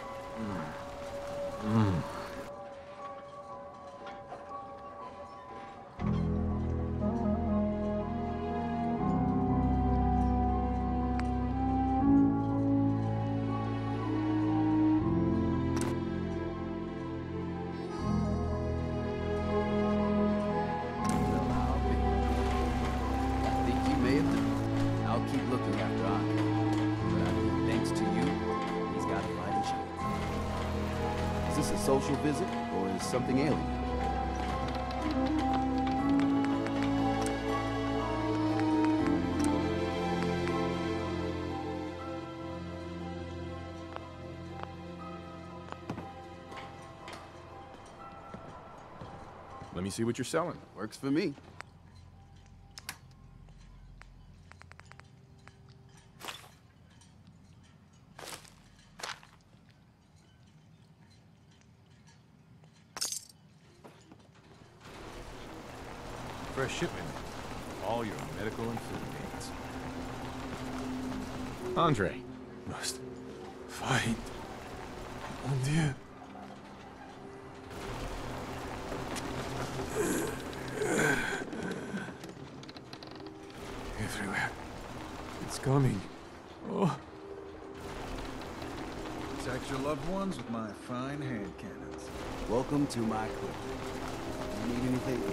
Social visit, or is something alien? Let me see what you're selling. Works for me. Fresh shipment. All your medical and food needs. Andre. Must fight. Mon Dieu. Everywhere. It's coming. Oh. Protect your loved ones with my fine hand cannons. Welcome to my clinic. You need anything?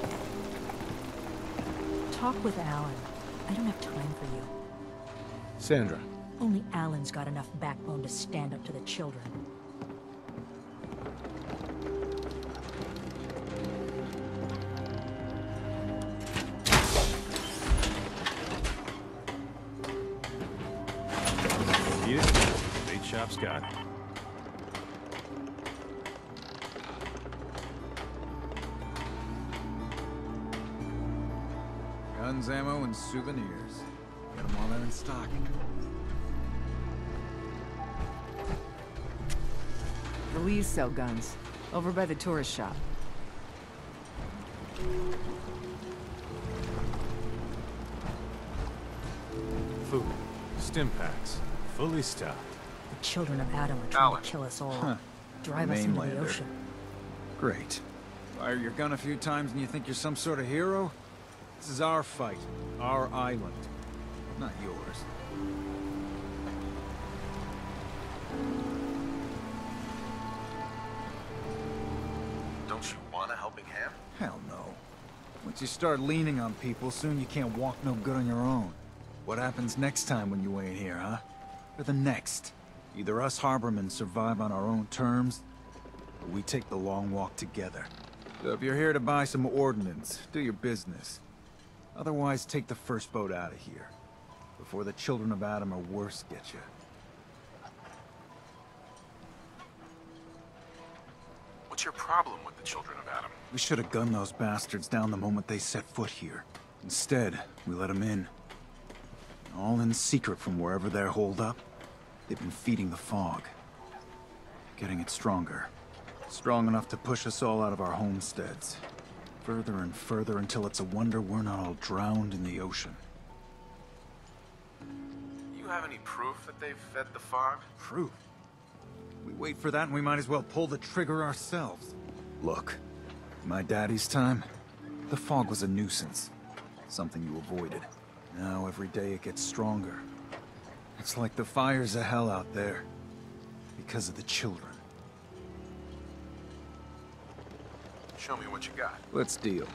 Talk with Alan. I don't have time for you. Sandra. Only Alan's got enough backbone to stand up to the children. Eat it. Bait shop's got it. Guns, ammo, and souvenirs. Get them all there in stock. The Lees sell guns. Over by the tourist shop. Food. Stim packs. Fully stocked. The children of Adam are trying to kill us all. Huh. Drive us into the Mainlander. ocean. Great. Fire your gun a few times and you think you're some sort of hero? This is our fight. Our island. Not yours. Don't you want a helping hand? Hell no. Once you start leaning on people, soon you can't walk no good on your own. What happens next time when you ain't here, huh? Or the next? Either us harbormen survive on our own terms, or we take the long walk together. So if you're here to buy some ordnance, do your business. Otherwise, take the first boat out of here. Before the children of Adam or worse get you. What's your problem with the children of Adam? We should have gunned those bastards down the moment they set foot here. Instead, we let them in. All in secret from wherever they're holed up. They've been feeding the fog. Getting it stronger. Strong enough to push us all out of our homesteads. Further and further until it's a wonder we're not all drowned in the ocean. You have any proof that they've fed the fog? Proof? We wait for that and we might as well pull the trigger ourselves. Look, in my daddy's time, the fog was a nuisance. Something you avoided. Now every day it gets stronger. It's like the fires of hell out there. Because of the children. Show me what you got. Let's deal.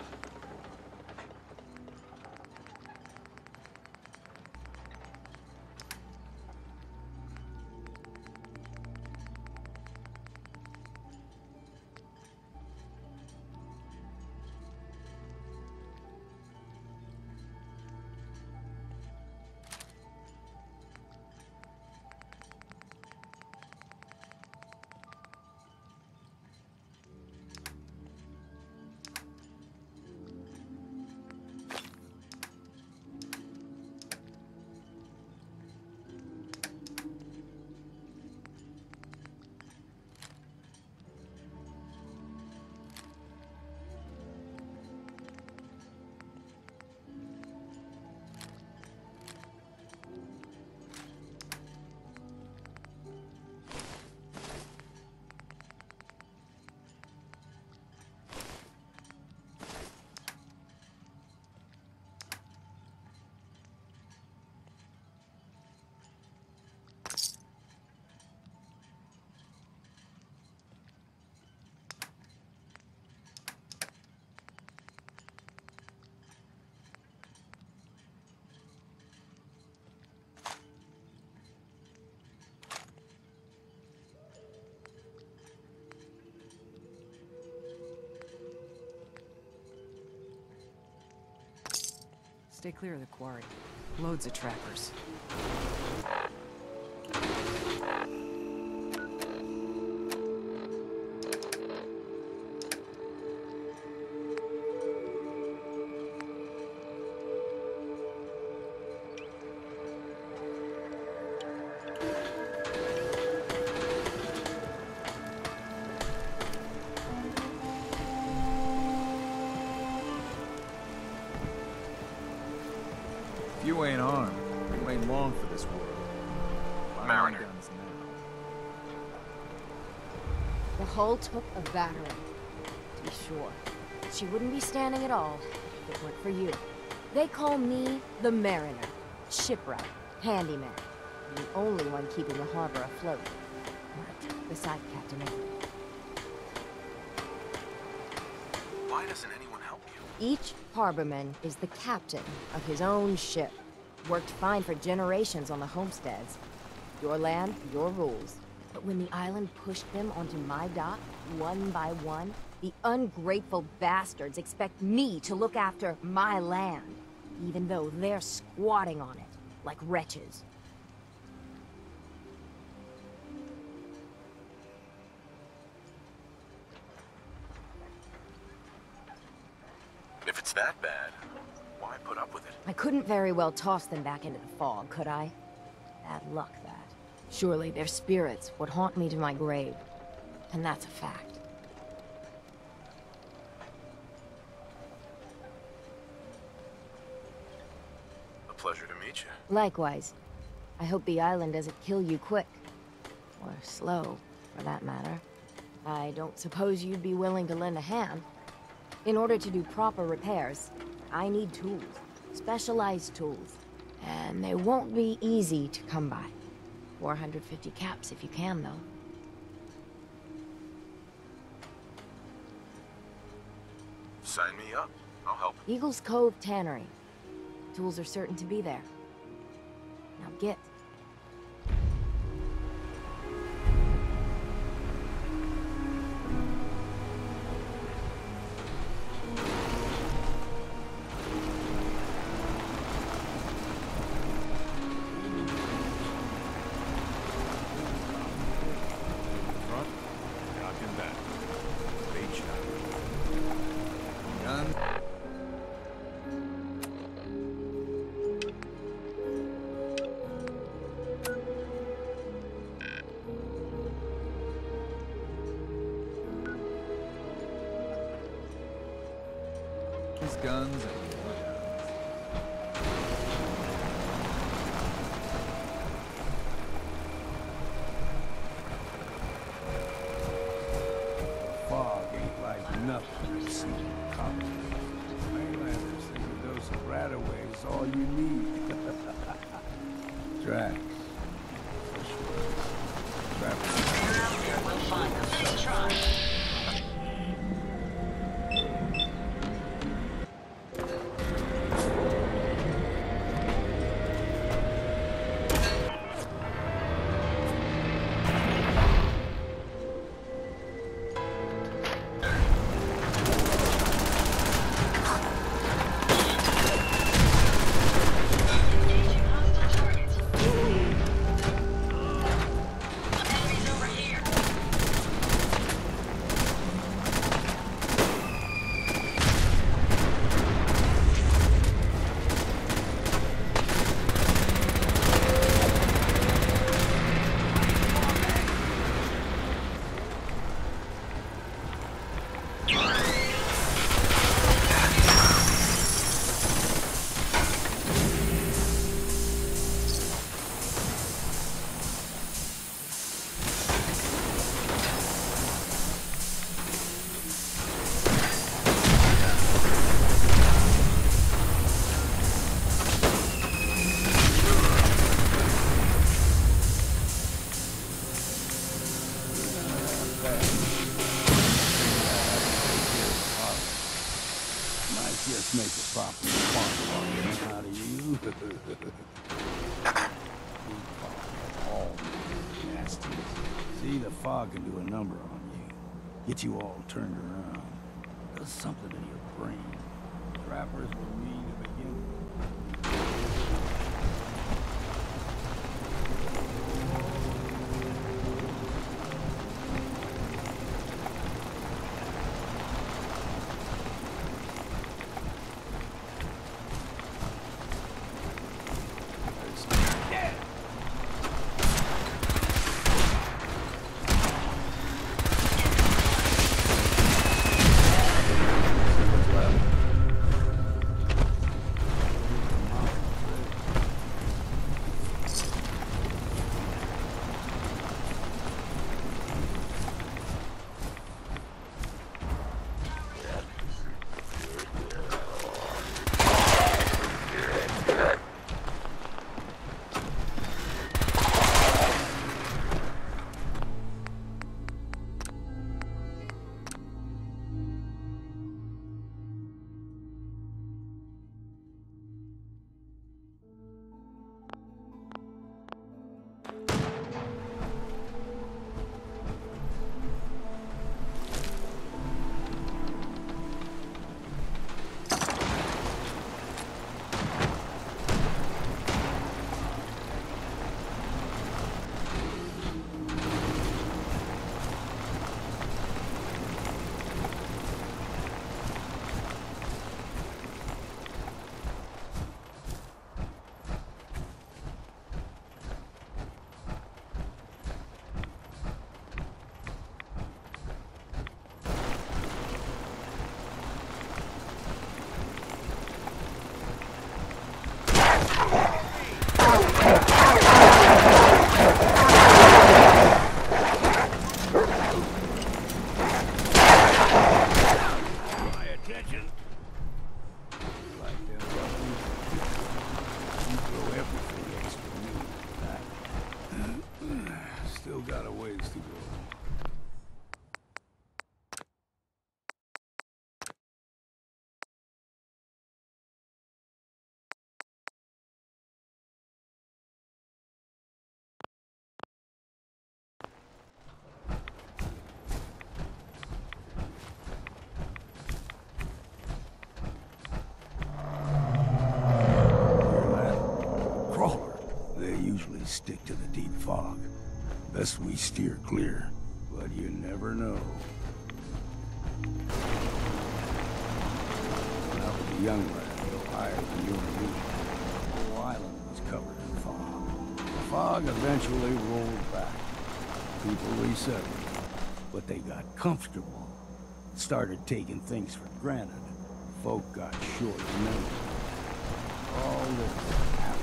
Stay clear of the quarry. Loads of trappers. If you ain't armed, you ain't long for this world. Mariner. Guns now. The hull took a battering, to be sure. She wouldn't be standing at all if it weren't for you. They call me the Mariner, shipwright, handyman, the only one keeping the harbor afloat. Right, beside Captain Avery. Why doesn't anyone help you? Each harborman is the captain of his own ship. Worked fine for generations on the homesteads. Your land, your rules. But when the island pushed them onto my dock, one by one, the ungrateful bastards expect me to look after my land, even though they're squatting on it, like wretches. If it's that bad, why put up with it? I couldn't very well toss them back into the fog, could I? Bad luck, that. Surely their spirits would haunt me to my grave. And that's a fact. A pleasure to meet you. Likewise. I hope the island doesn't kill you quick. Or slow, for that matter. I don't suppose you'd be willing to lend a hand. In order to do proper repairs, I need tools. Specialized tools. And they won't be easy to come by. 450 caps if you can, though. Sign me up. I'll help. Eagle's Cove Tannery. Tools are certain to be there. Now get. Front, cock and back. Bait shot. Gun. These guns and more guns. Fog ain't like nothing you see in the comics. Mainlanders think a dose of Radaway is all you need. Tracks. For sure. Trappers. We'll find the first try. Might just make a proper farm out of you. All nasty. See, the fog can do a number on you. Get you all turned around. Does something in your brain. Trappers were mean to begin with. ways to go. Stick to the deep fog. Best we steer clear, but you never know. When I was a young lad, no higher than you and me, the whole island was covered in fog. The fog eventually rolled back. People resettled, but they got comfortable. Started taking things for granted. Folk got short memory. All this happened.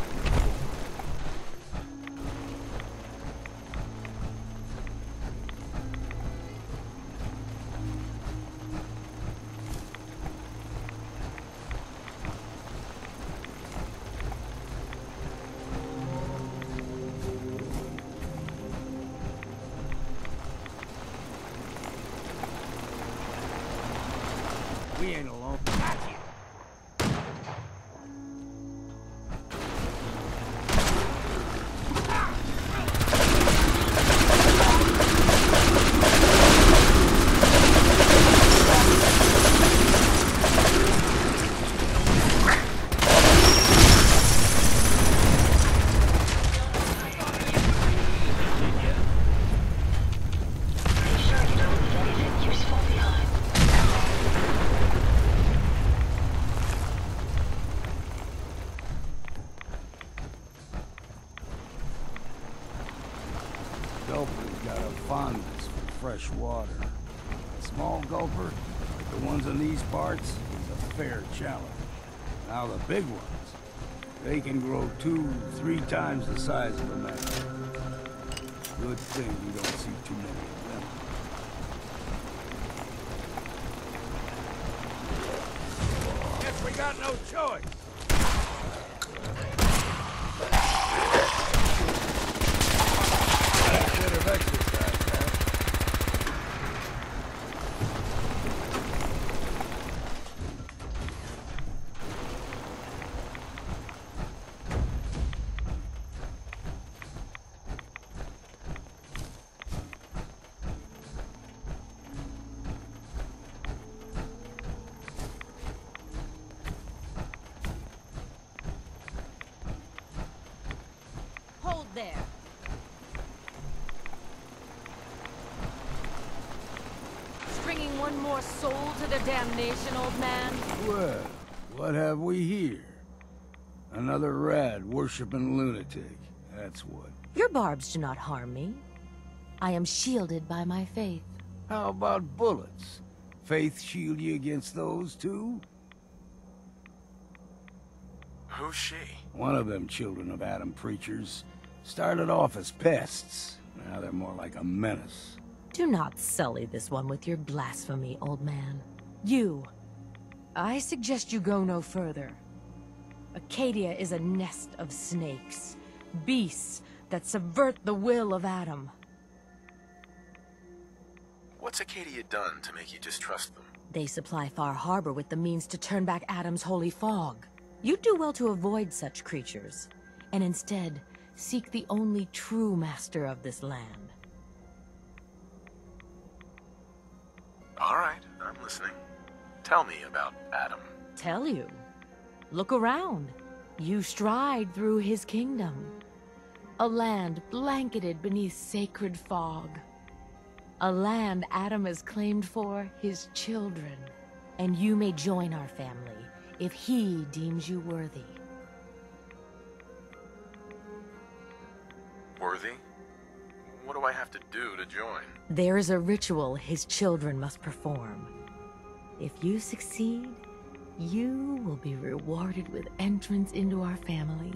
We ain't alone. Got you. Gulper's got a fondness for fresh water. A small gulper, like the ones in these parts, is a fair challenge. Now the big ones, they can grow 2-3 times the size of a man. Good thing you don't see too many of them. Guess we got no choice. Bit of exercise, huh? Hold there. Stringing one more soul to their damnation, old man? Well, what have we here? Another rad-worshipping lunatic, that's what. Your barbs do not harm me. I am shielded by my faith. How about bullets? Faith shield you against those, too? Who's she? One of them children of Adam preachers. Started off as pests. Now they're more like a menace. Do not sully this one with your blasphemy, old man. You. I suggest you go no further. Acadia is a nest of snakes. Beasts that subvert the will of Adam. What's Acadia done to make you distrust them? They supply Far Harbor with the means to turn back Adam's holy fog. You'd do well to avoid such creatures, and instead seek the only true master of this land. All right, I'm listening. Tell me about Adam. Tell you. Look around. You stride through his kingdom. A land blanketed beneath sacred fog. A land Adam has claimed for his children. And you may join our family if he deems you worthy. Worthy? What do I have to do to join? There is a ritual his children must perform. If you succeed, you will be rewarded with entrance into our family.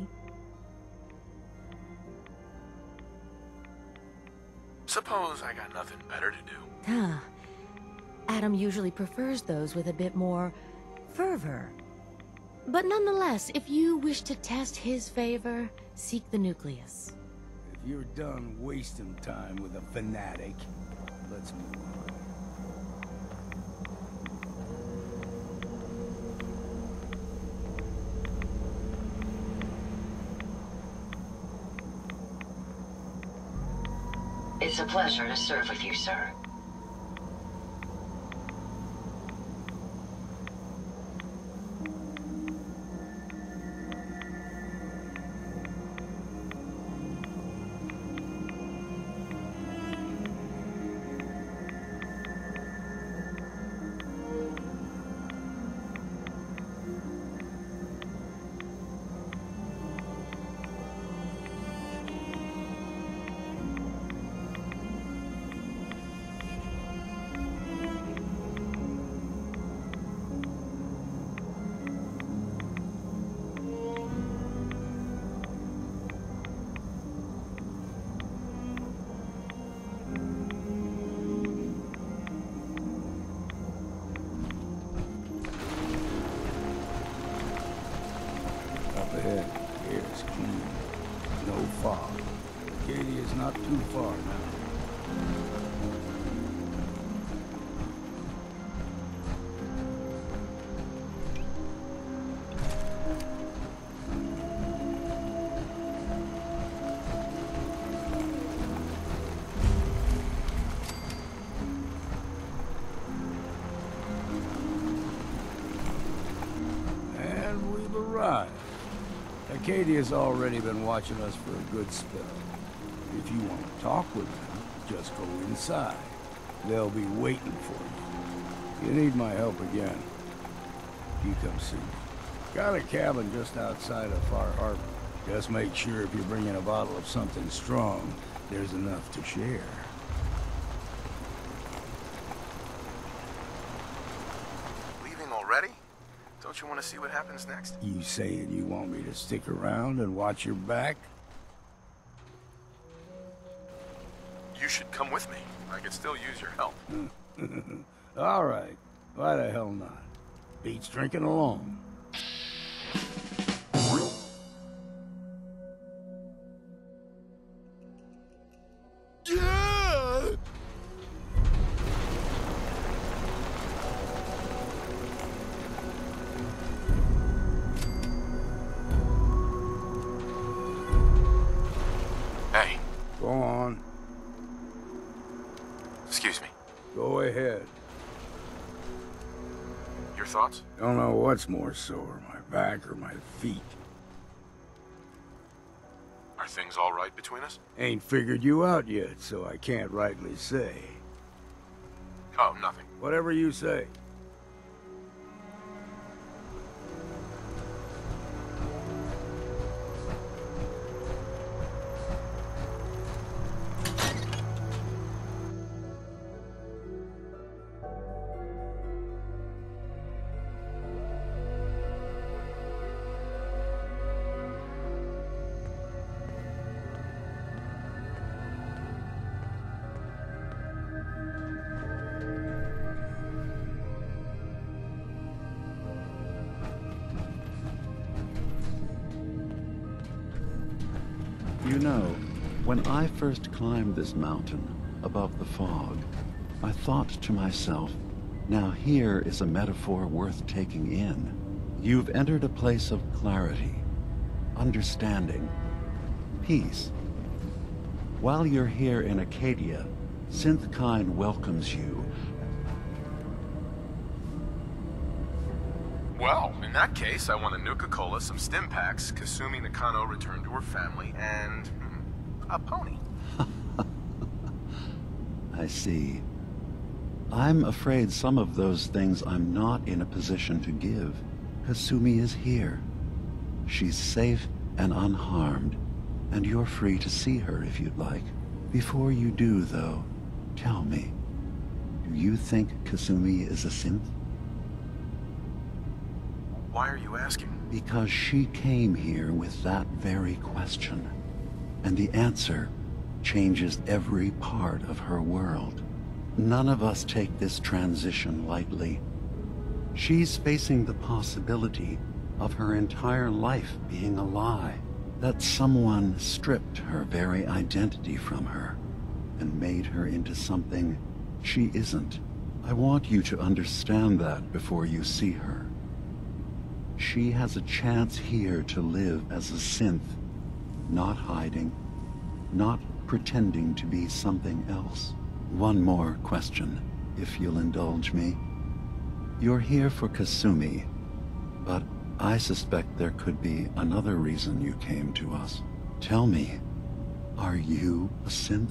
Suppose I got nothing better to do. Huh. Adam usually prefers those with a bit more fervor. But nonetheless, if you wish to test his favor, seek the nucleus. If you're done wasting time with a fanatic, let's move on. It's a pleasure to serve with you, sir. Up ahead, air is clean. No fog. Acadia's not too far now. And we've arrived. Acadia's already been watching us for a good spell. If you want to talk with them, just go inside. They'll be waiting for you. You need my help again, you come see me. Got a cabin just outside of Far Harbor. Just make sure if you're bringing a bottle of something strong, there's enough to share. Leaving already? Don't you want to see what happens next? You saying you want me to stick around and watch your back? You should come with me. I could still use your help. All right. Why the hell not? Beats drinking alone. Hey. Go on. Excuse me. Go ahead. Your thoughts? Don't know what's more sore, my back or my feet. Are things all right between us? Ain't figured you out yet, so I can't rightly say. Oh, nothing. Whatever you say. You know, when I first climbed this mountain above the fog, I thought to myself, now here is a metaphor worth taking in. You've entered a place of clarity, understanding, peace. While you're here in Acadia, Synthkind welcomes you. Well, in that case, I want a Nuka-Cola, some stim packs, Kasumi Nakano returned to her family, and a pony. I see. I'm afraid some of those things I'm not in a position to give. Kasumi is here. She's safe and unharmed, and you're free to see her if you'd like. Before you do, though, tell me, do you think Kasumi is a synth? Why are you asking? Because she came here with that very question. And the answer changes every part of her world. None of us take this transition lightly. She's facing the possibility of her entire life being a lie. That someone stripped her very identity from her and made her into something she isn't. I want you to understand that before you see her. She has a chance here to live as a synth, not hiding, not pretending to be something else. One more question, if you'll indulge me. You're here for Kasumi, but I suspect there could be another reason you came to us. Tell me, are you a synth?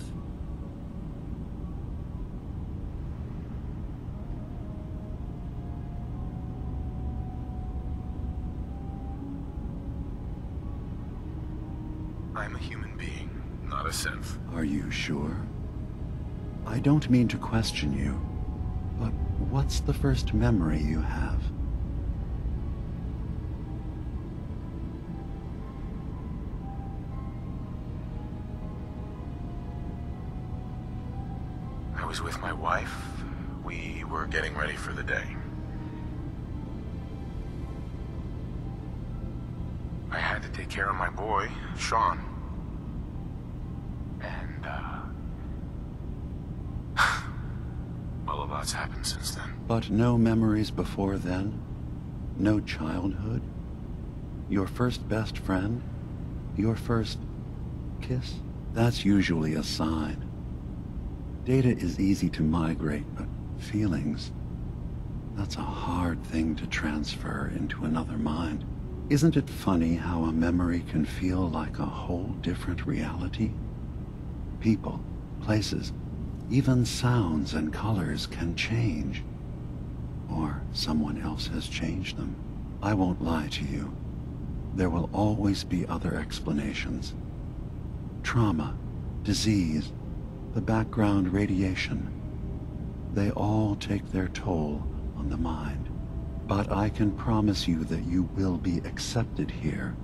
I'm a human being, not a synth. Are you sure? I don't mean to question you, but what's the first memory you have? I was with my wife. We were getting ready for the day. I had to take care of my boy, Sean. And, well, a lot's happened since then. But no memories before then? No childhood? Your first best friend? Your first kiss? That's usually a sign. Data is easy to migrate, but feelings, that's a hard thing to transfer into another mind. Isn't it funny how a memory can feel like a whole different reality? People, places, even sounds and colors can change. Or someone else has changed them. I won't lie to you. There will always be other explanations. Trauma, disease, the background radiation. They all take their toll on the mind. But I can promise you that you will be accepted here,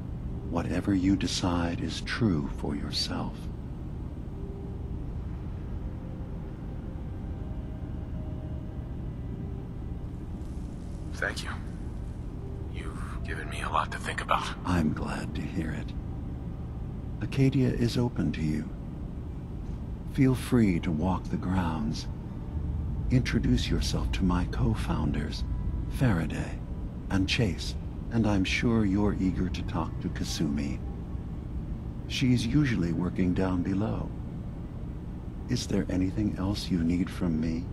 whatever you decide is true for yourself. Thank you. You've given me a lot to think about. I'm glad to hear it. Acadia is open to you. Feel free to walk the grounds. Introduce yourself to my co-founders, Faraday and Chase, and I'm sure you're eager to talk to Kasumi. She's usually working down below. Is there anything else you need from me?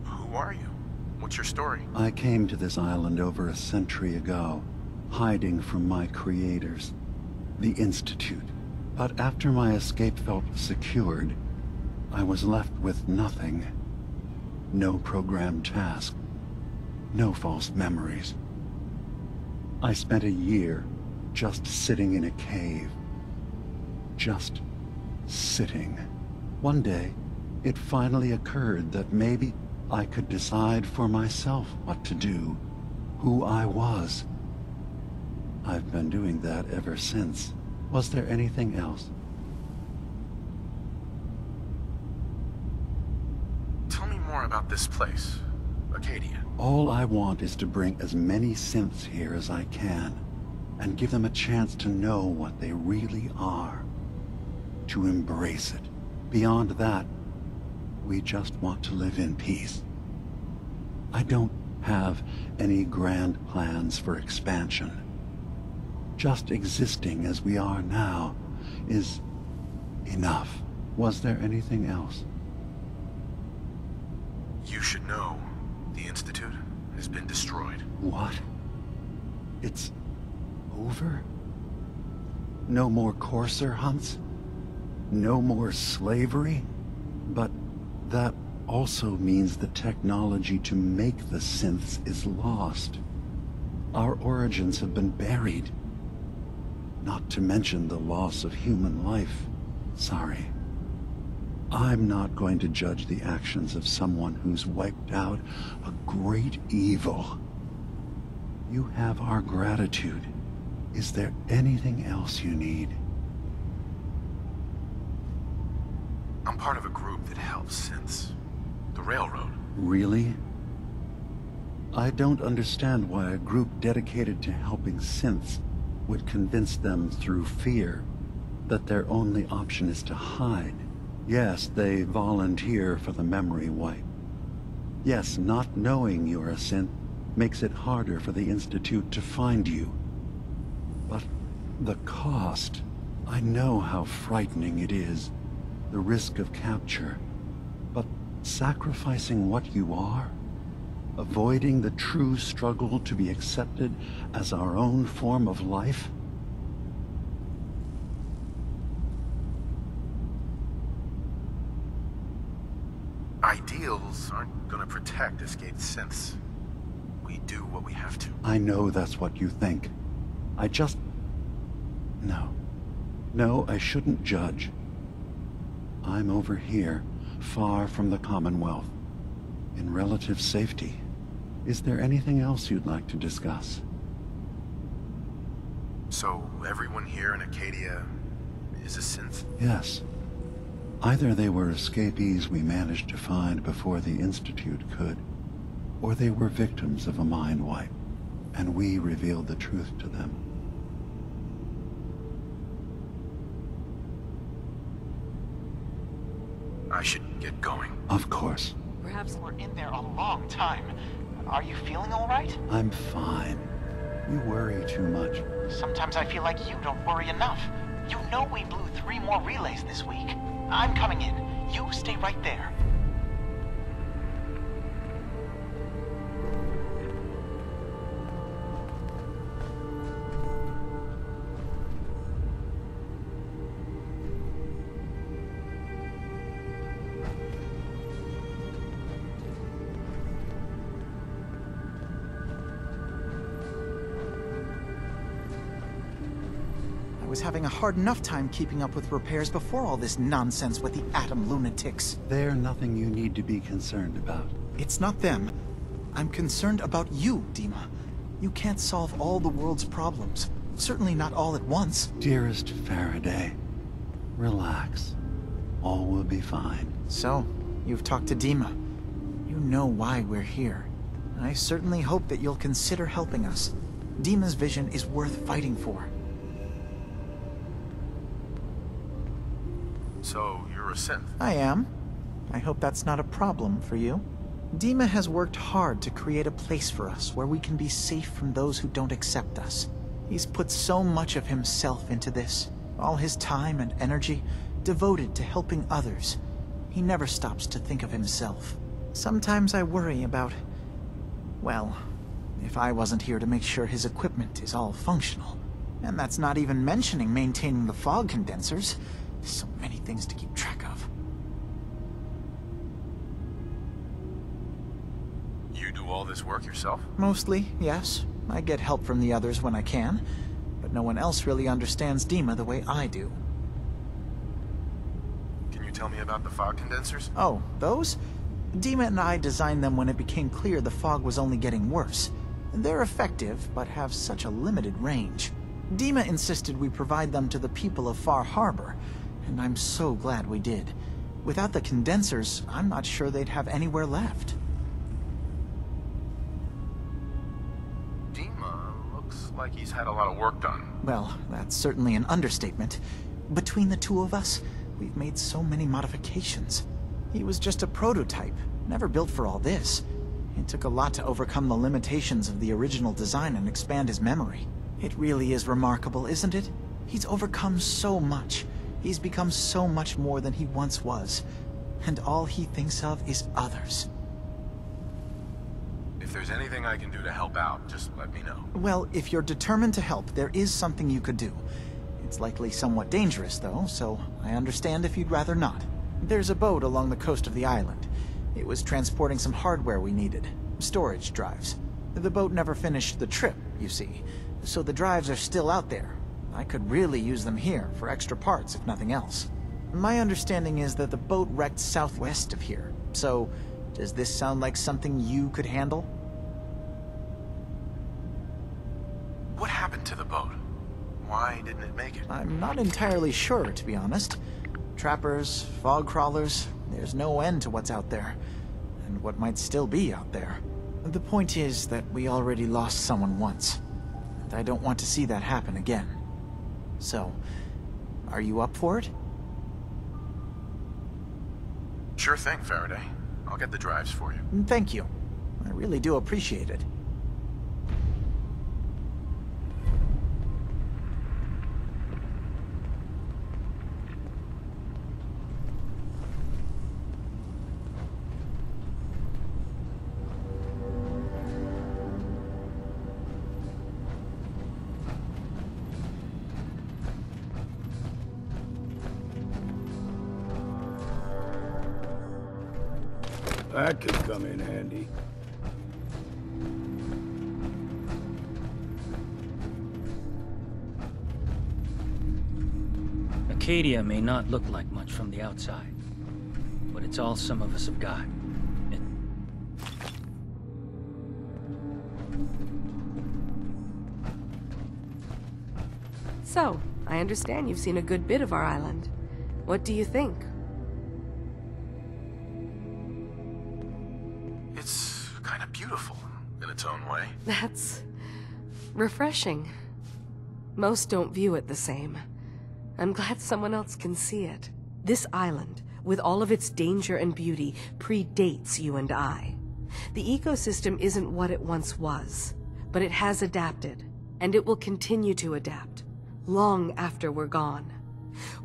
Who are you? What's your story? I came to this island over a century ago, hiding from my creators, the Institute. But after my escape felt secured, I was left with nothing. No programmed task. No false memories. I spent a year just sitting in a cave. Just sitting. One day, it finally occurred that maybe I could decide for myself what to do, who I was. I've been doing that ever since. Was there anything else? Tell me more about this place, Acadia. All I want is to bring as many synths here as I can, and give them a chance to know what they really are. To embrace it. Beyond that, we just want to live in peace. I don't have any grand plans for expansion. Just existing as we are now is enough. Was there anything else? You should know, the Institute has been destroyed. What? It's over? No more courser hunts? No more slavery? But that also means the technology to make the synths is lost. Our origins have been buried. Not to mention the loss of human life. Sorry. I'm not going to judge the actions of someone who's wiped out a great evil. You have our gratitude. Is there anything else you need? I'm part of a group that helps synths. The Railroad. Really? I don't understand why a group dedicated to helping synths would convince them through fear that their only option is to hide. Yes, they volunteer for the memory wipe. Yes, not knowing you're a synth makes it harder for the Institute to find you. But the cost, I know how frightening it is, the risk of capture. But sacrificing what you are, avoiding the true struggle to be accepted as our own form of life? Ideals aren't gonna protect escaped synths. We do what we have to. I know that's what you think. I just... No, I shouldn't judge. I'm over here, far from the Commonwealth, in relative safety. Is there anything else you'd like to discuss? So, everyone here in Acadia is a synth? Yes. Either they were escapees we managed to find before the Institute could, or they were victims of a mind wipe, and we revealed the truth to them. I should get going. Of course. Perhaps we're in there a long time. Are you feeling all right? I'm fine. You worry too much. Sometimes I feel like you don't worry enough. You know we blew 3 more relays this week. I'm coming in. You stay right there. I was having a hard enough time keeping up with repairs before all this nonsense with the atom lunatics. They're nothing you need to be concerned about. It's not them. I'm concerned about you, Dima. You can't solve all the world's problems. Certainly not all at once. Dearest Faraday, relax. All will be fine. So, you've talked to Dima. You know why we're here. I certainly hope that you'll consider helping us. Dima's vision is worth fighting for. So, you're a synth? I am. I hope that's not a problem for you. Dima has worked hard to create a place for us where we can be safe from those who don't accept us. He's put so much of himself into this, all his time and energy devoted to helping others. He never stops to think of himself. Sometimes I worry about, well, if I wasn't here to make sure his equipment is all functional. And that's not even mentioning maintaining the fog condensers. So many things to keep track of. You do all this work yourself? Mostly, yes. I get help from the others when I can, but no one else really understands Dima the way I do. Can you tell me about the fog condensers? Oh, those? Dima and I designed them when it became clear the fog was only getting worse. They're effective, but have such a limited range. Dima insisted we provide them to the people of Far Harbor, and I'm so glad we did. Without the condensers, I'm not sure they'd have anywhere left. Dima looks like he's had a lot of work done. Well, that's certainly an understatement. Between the two of us, we've made so many modifications. He was just a prototype, never built for all this. It took a lot to overcome the limitations of the original design and expand his memory. It really is remarkable, isn't it? He's overcome so much. He's become so much more than he once was. And all he thinks of is others. If there's anything I can do to help out, just let me know. Well, if you're determined to help, there is something you could do. It's likely somewhat dangerous, though, so I understand if you'd rather not. There's a boat along the coast of the island. It was transporting some hardware we needed. Storage drives. The boat never finished the trip, you see, so the drives are still out there. I could really use them here for extra parts, if nothing else. My understanding is that the boat wrecked southwest of here, so does this sound like something you could handle? What happened to the boat? Why didn't it make it? I'm not entirely sure, to be honest. Trappers, fog crawlers, there's no end to what's out there, and what might still be out there. The point is that we already lost someone once. I don't want to see that happen again. So, are you up for it? Sure thing, Faraday. I'll get the drives for you. Thank you. I really do appreciate it. That could come in handy. Acadia may not look like much from the outside, but it's all some of us have got. So, I understand you've seen a good bit of our island. What do you think? It's kind of beautiful in its own way. That's refreshing. Most don't view it the same. I'm glad someone else can see it. This island, with all of its danger and beauty, predates you and I. The ecosystem isn't what it once was, but it has adapted, and it will continue to adapt, long after we're gone.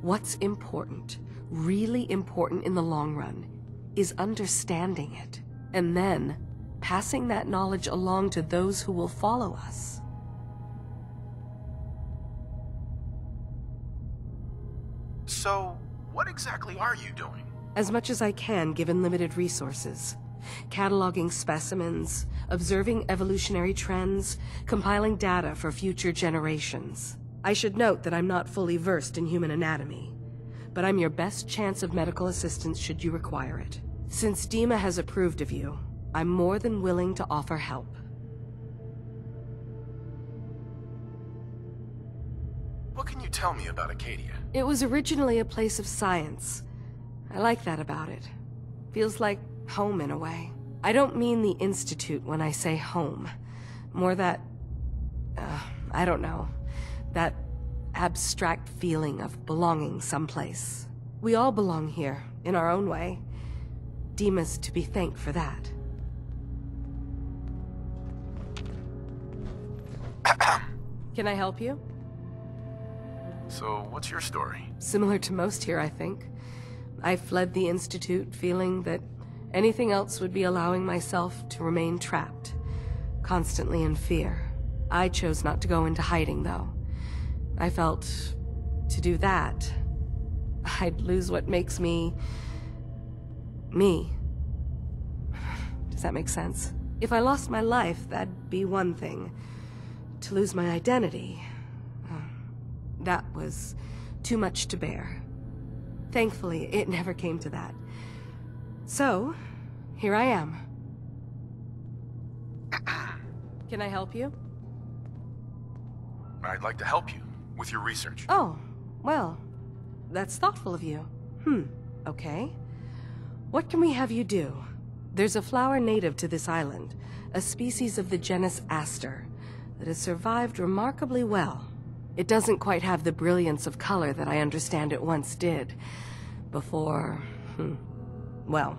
What's important, really important in the long run, is understanding it, and then passing that knowledge along to those who will follow us. So, what exactly are you doing? As much as I can, given limited resources. Cataloging specimens, observing evolutionary trends, compiling data for future generations. I should note that I'm not fully versed in human anatomy, but I'm your best chance of medical assistance should you require it. Since Dima has approved of you, I'm more than willing to offer help. What can you tell me about Acadia? It was originally a place of science. I like that about it. Feels like home in a way. I don't mean the Institute when I say home. More that, I don't know, that abstract feeling of belonging someplace. We all belong here, in our own way. Dima's to be thanked for that. Can I help you? So, what's your story? Similar to most here, I think. I fled the Institute feeling that anything else would be allowing myself to remain trapped, constantly in fear. I chose not to go into hiding, though. I felt to do that, I'd lose what makes me... me. Does that make sense? If I lost my life, that'd be one thing. To lose my identity... that was too much to bear. Thankfully, it never came to that. So, here I am. Can I help you? I'd like to help you with your research. Oh, well, that's thoughtful of you. Okay. What can we have you do? There's a flower native to this island, a species of the genus Aster, that has survived remarkably well. It doesn't quite have the brilliance of color that I understand it once did. Before... well,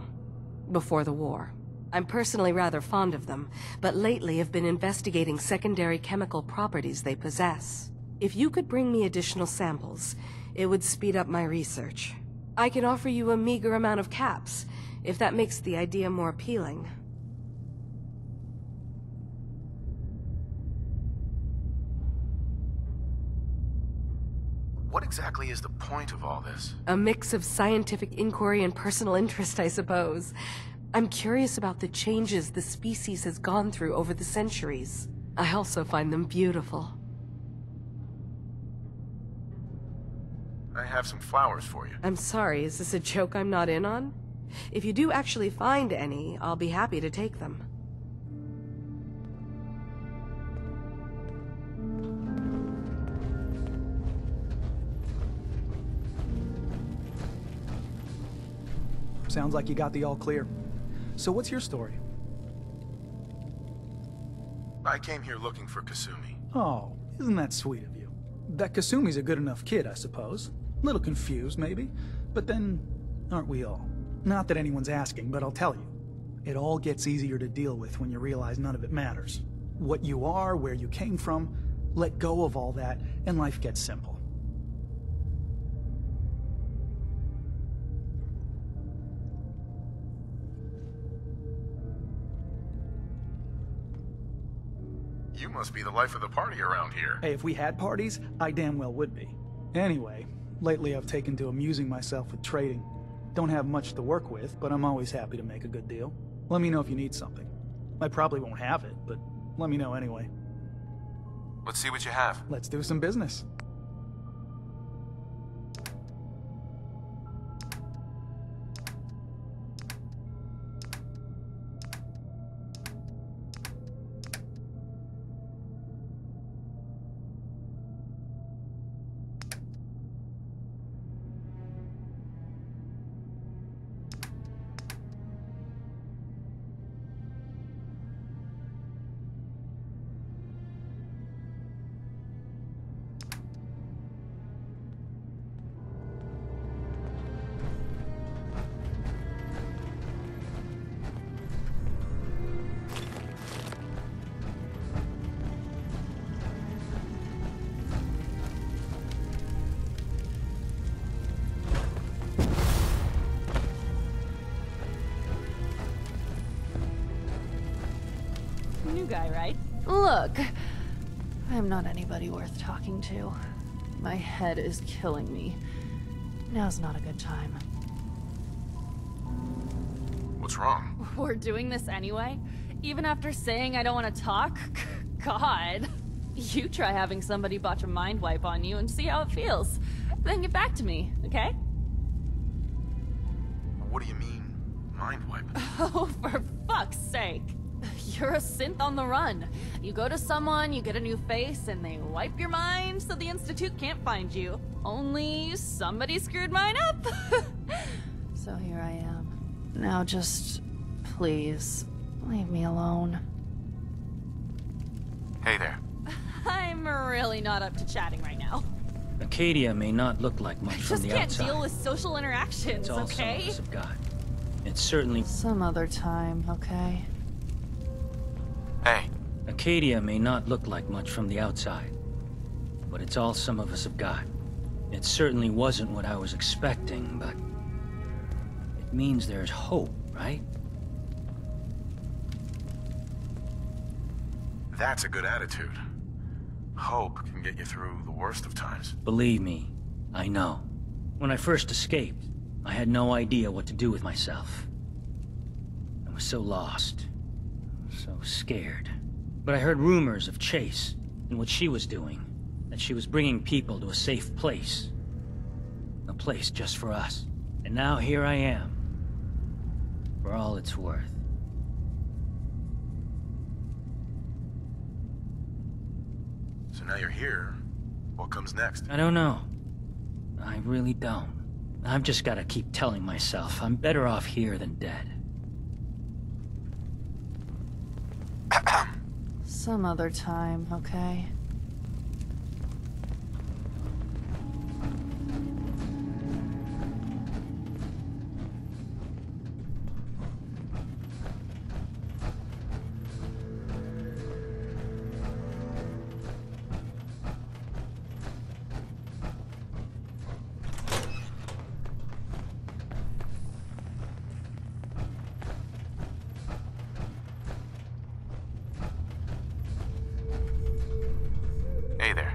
before the war. I'm personally rather fond of them, but lately have been investigating secondary chemical properties they possess. If you could bring me additional samples, it would speed up my research. I can offer you a meager amount of caps, if that makes the idea more appealing. What exactly is the point of all this? A mix of scientific inquiry and personal interest, I suppose. I'm curious about the changes the species has gone through over the centuries. I also find them beautiful. I have some flowers for you. I'm sorry, is this a joke I'm not in on? If you do actually find any, I'll be happy to take them. Sounds like you got the all clear. So what's your story? I came here looking for Kasumi. Oh, Isn't that sweet of you? That Kasumi's a good enough kid, I suppose. Little confused, maybe. But then, aren't we all? Not that anyone's asking, but I'll tell you. It all gets easier to deal with when you realize none of it matters. What you are, where you came from, let go of all that, and life gets simple. You must be the life of the party around here. Hey, if we had parties, I damn well would be. Anyway, lately I've taken to amusing myself with trading. Don't have much to work with, but I'm always happy to make a good deal. Let me know if you need something. I probably won't have it, but let me know anyway. Let's see what you have. Let's do some business. New guy, right? Look, I'm not anybody worth talking to. My head is killing me. Now's not a good time. What's wrong? We're doing this anyway? Even after saying I don't want to talk? God. You try having somebody botch a mind wipe on you and see how it feels. Then get back to me, okay? What do you mean, mind wipe? Oh, for fuck's sake. You're a synth on the run. You go to someone, you get a new face, and they wipe your mind so the Institute can't find you. Only somebody screwed mine up. So here I am. Now just, please, leave me alone. Hey there. I'm really not up to chatting right now. Acadia may not look like much I from just the can't outside. deal with social interactions, It's all okay? some of us have got. It's certainly... Some other time, okay? Hey. Acadia may not look like much from the outside, but it's all some of us have got. It certainly wasn't what I was expecting, but... it means there's hope, right? That's a good attitude. Hope can get you through the worst of times. Believe me, I know. When I first escaped, I had no idea what to do with myself. I was so lost. So scared. But I heard rumors of Chase and what she was doing. That she was bringing people to a safe place. A place just for us. And now here I am. For all it's worth. So now you're here. What comes next? I don't know. I really don't. I've just gotta keep telling myself I'm better off here than dead. Some other time, okay? Hey there.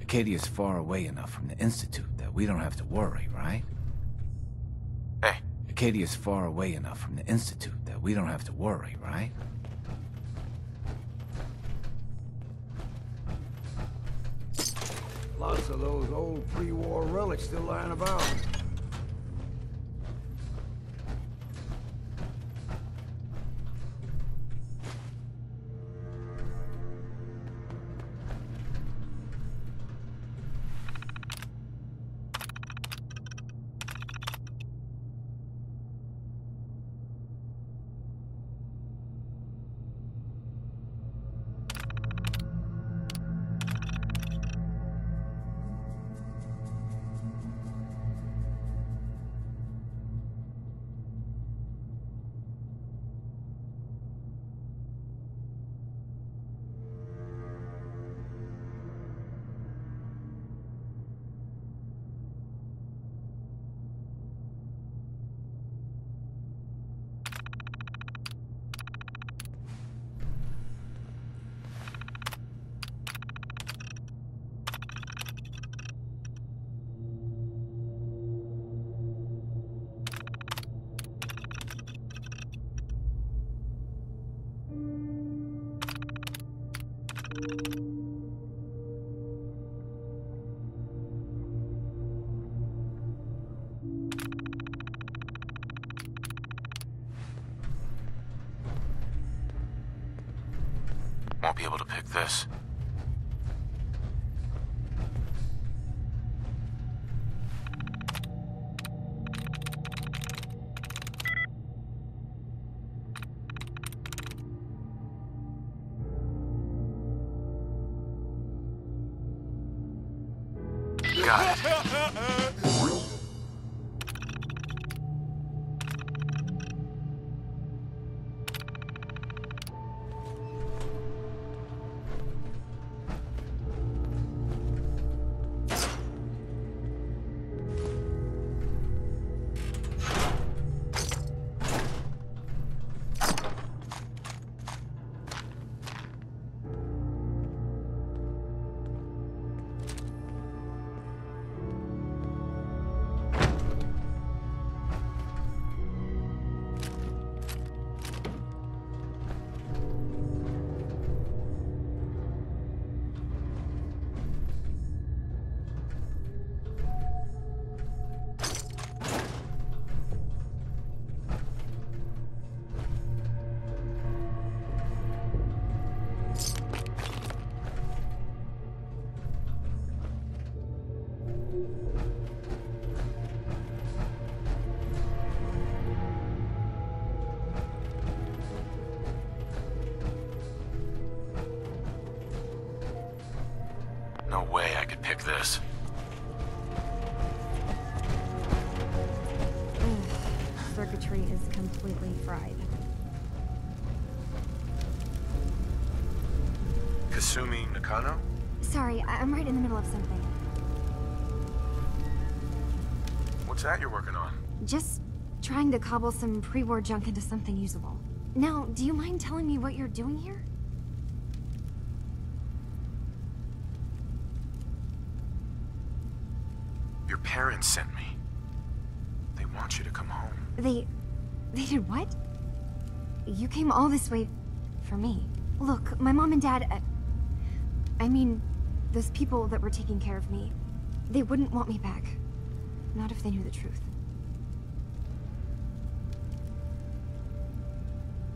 Acadia's far away enough from the Institute that we don't have to worry, right? Hey. Acadia's far away enough from the Institute that we don't have to worry, right? Lots of those old pre-war relics still lying about. won't be able to pick this. Got it. No way I could pick this. Circuitry is completely fried. Kasumi Nakano? Sorry, I'm right in the middle of something. What's that you're working on? Just trying to cobble some pre-war junk into something usable. Now, do you mind telling me what you're doing here? Your parents sent me. They want you to come home. They did what? You came all this way for me. Look, my mom and dad, I mean, those people that were taking care of me, they wouldn't want me back. Not if they knew the truth.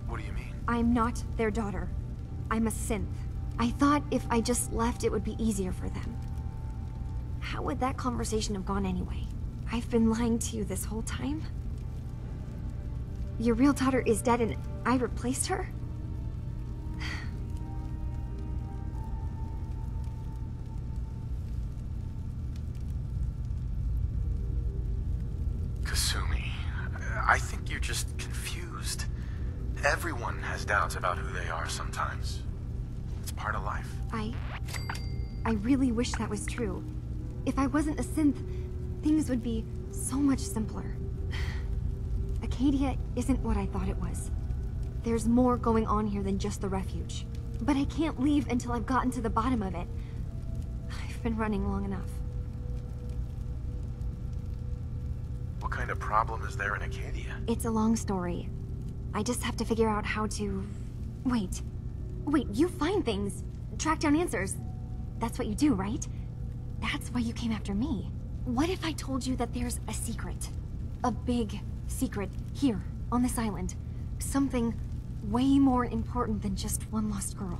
What do you mean? I'm not their daughter. I'm a synth. I thought if I just left, it would be easier for them. How would that conversation have gone anyway? I've been lying to you this whole time? Your real daughter is dead and I replaced her? Kasumi, I think you're just confused. Everyone has doubts about who they are sometimes. It's part of life. I really wish that was true. If I wasn't a synth, things would be so much simpler. Acadia isn't what I thought it was. There's more going on here than just the refuge. But I can't leave until I've gotten to the bottom of it. I've been running long enough. What kind of problem is there in Acadia? It's a long story. I just have to figure out how to... Wait, you find things, track down answers. That's what you do, right? That's why you came after me. What if I told you that there's a secret? A big secret here, on this island. Something way more important than just one lost girl.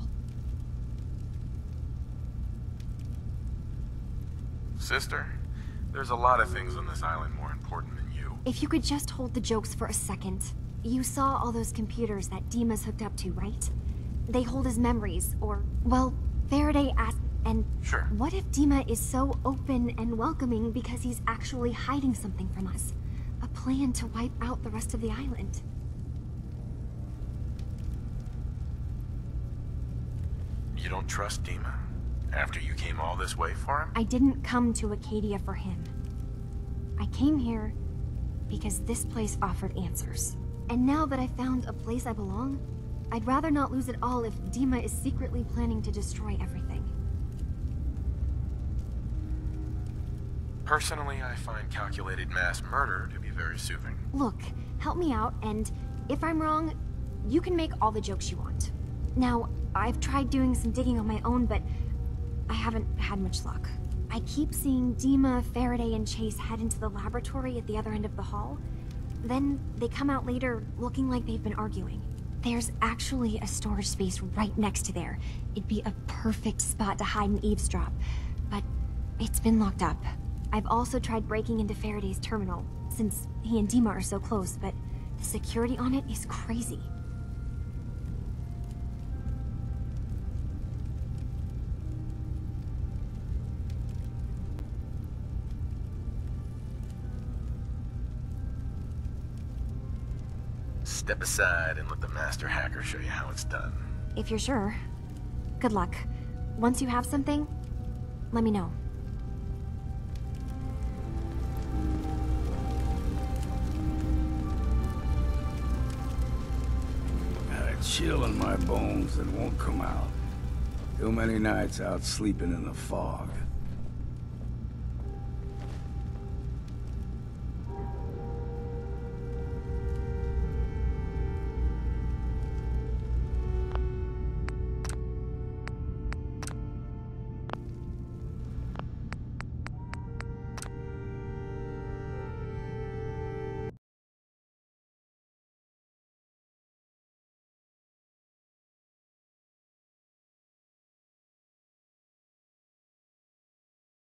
Sister, there's a lot of things on this island more important than you. If you could just hold the jokes for a second. You saw all those computers that Dima's hooked up to, right? They hold his memories, or, well, Faraday asked, and sure. What if Dima is so open and welcoming because he's actually hiding something from us? A plan to wipe out the rest of the island. You don't trust Dima? After you came all this way for him? I didn't come to Acadia for him. I came here because this place offered answers. And now that I found a place I belong, I'd rather not lose it all if Dima is secretly planning to destroy everything. Personally, I find calculated mass murder to be very soothing. Look, help me out, and if I'm wrong, you can make all the jokes you want. Now, I've tried doing some digging on my own, but I haven't had much luck. I keep seeing Dima, Faraday, and Chase head into the laboratory at the other end of the hall. Then they come out later looking like they've been arguing. There's actually a storage space right next to there. It'd be a perfect spot to hide and eavesdrop, but it's been locked up. I've also tried breaking into Faraday's terminal, since he and Dima are so close, but the security on it is crazy. Step aside and let the master hacker show you how it's done. If you're sure. Good luck. Once you have something, let me know. Got a chill in my bones that won't come out. Too many nights out sleeping in the fog.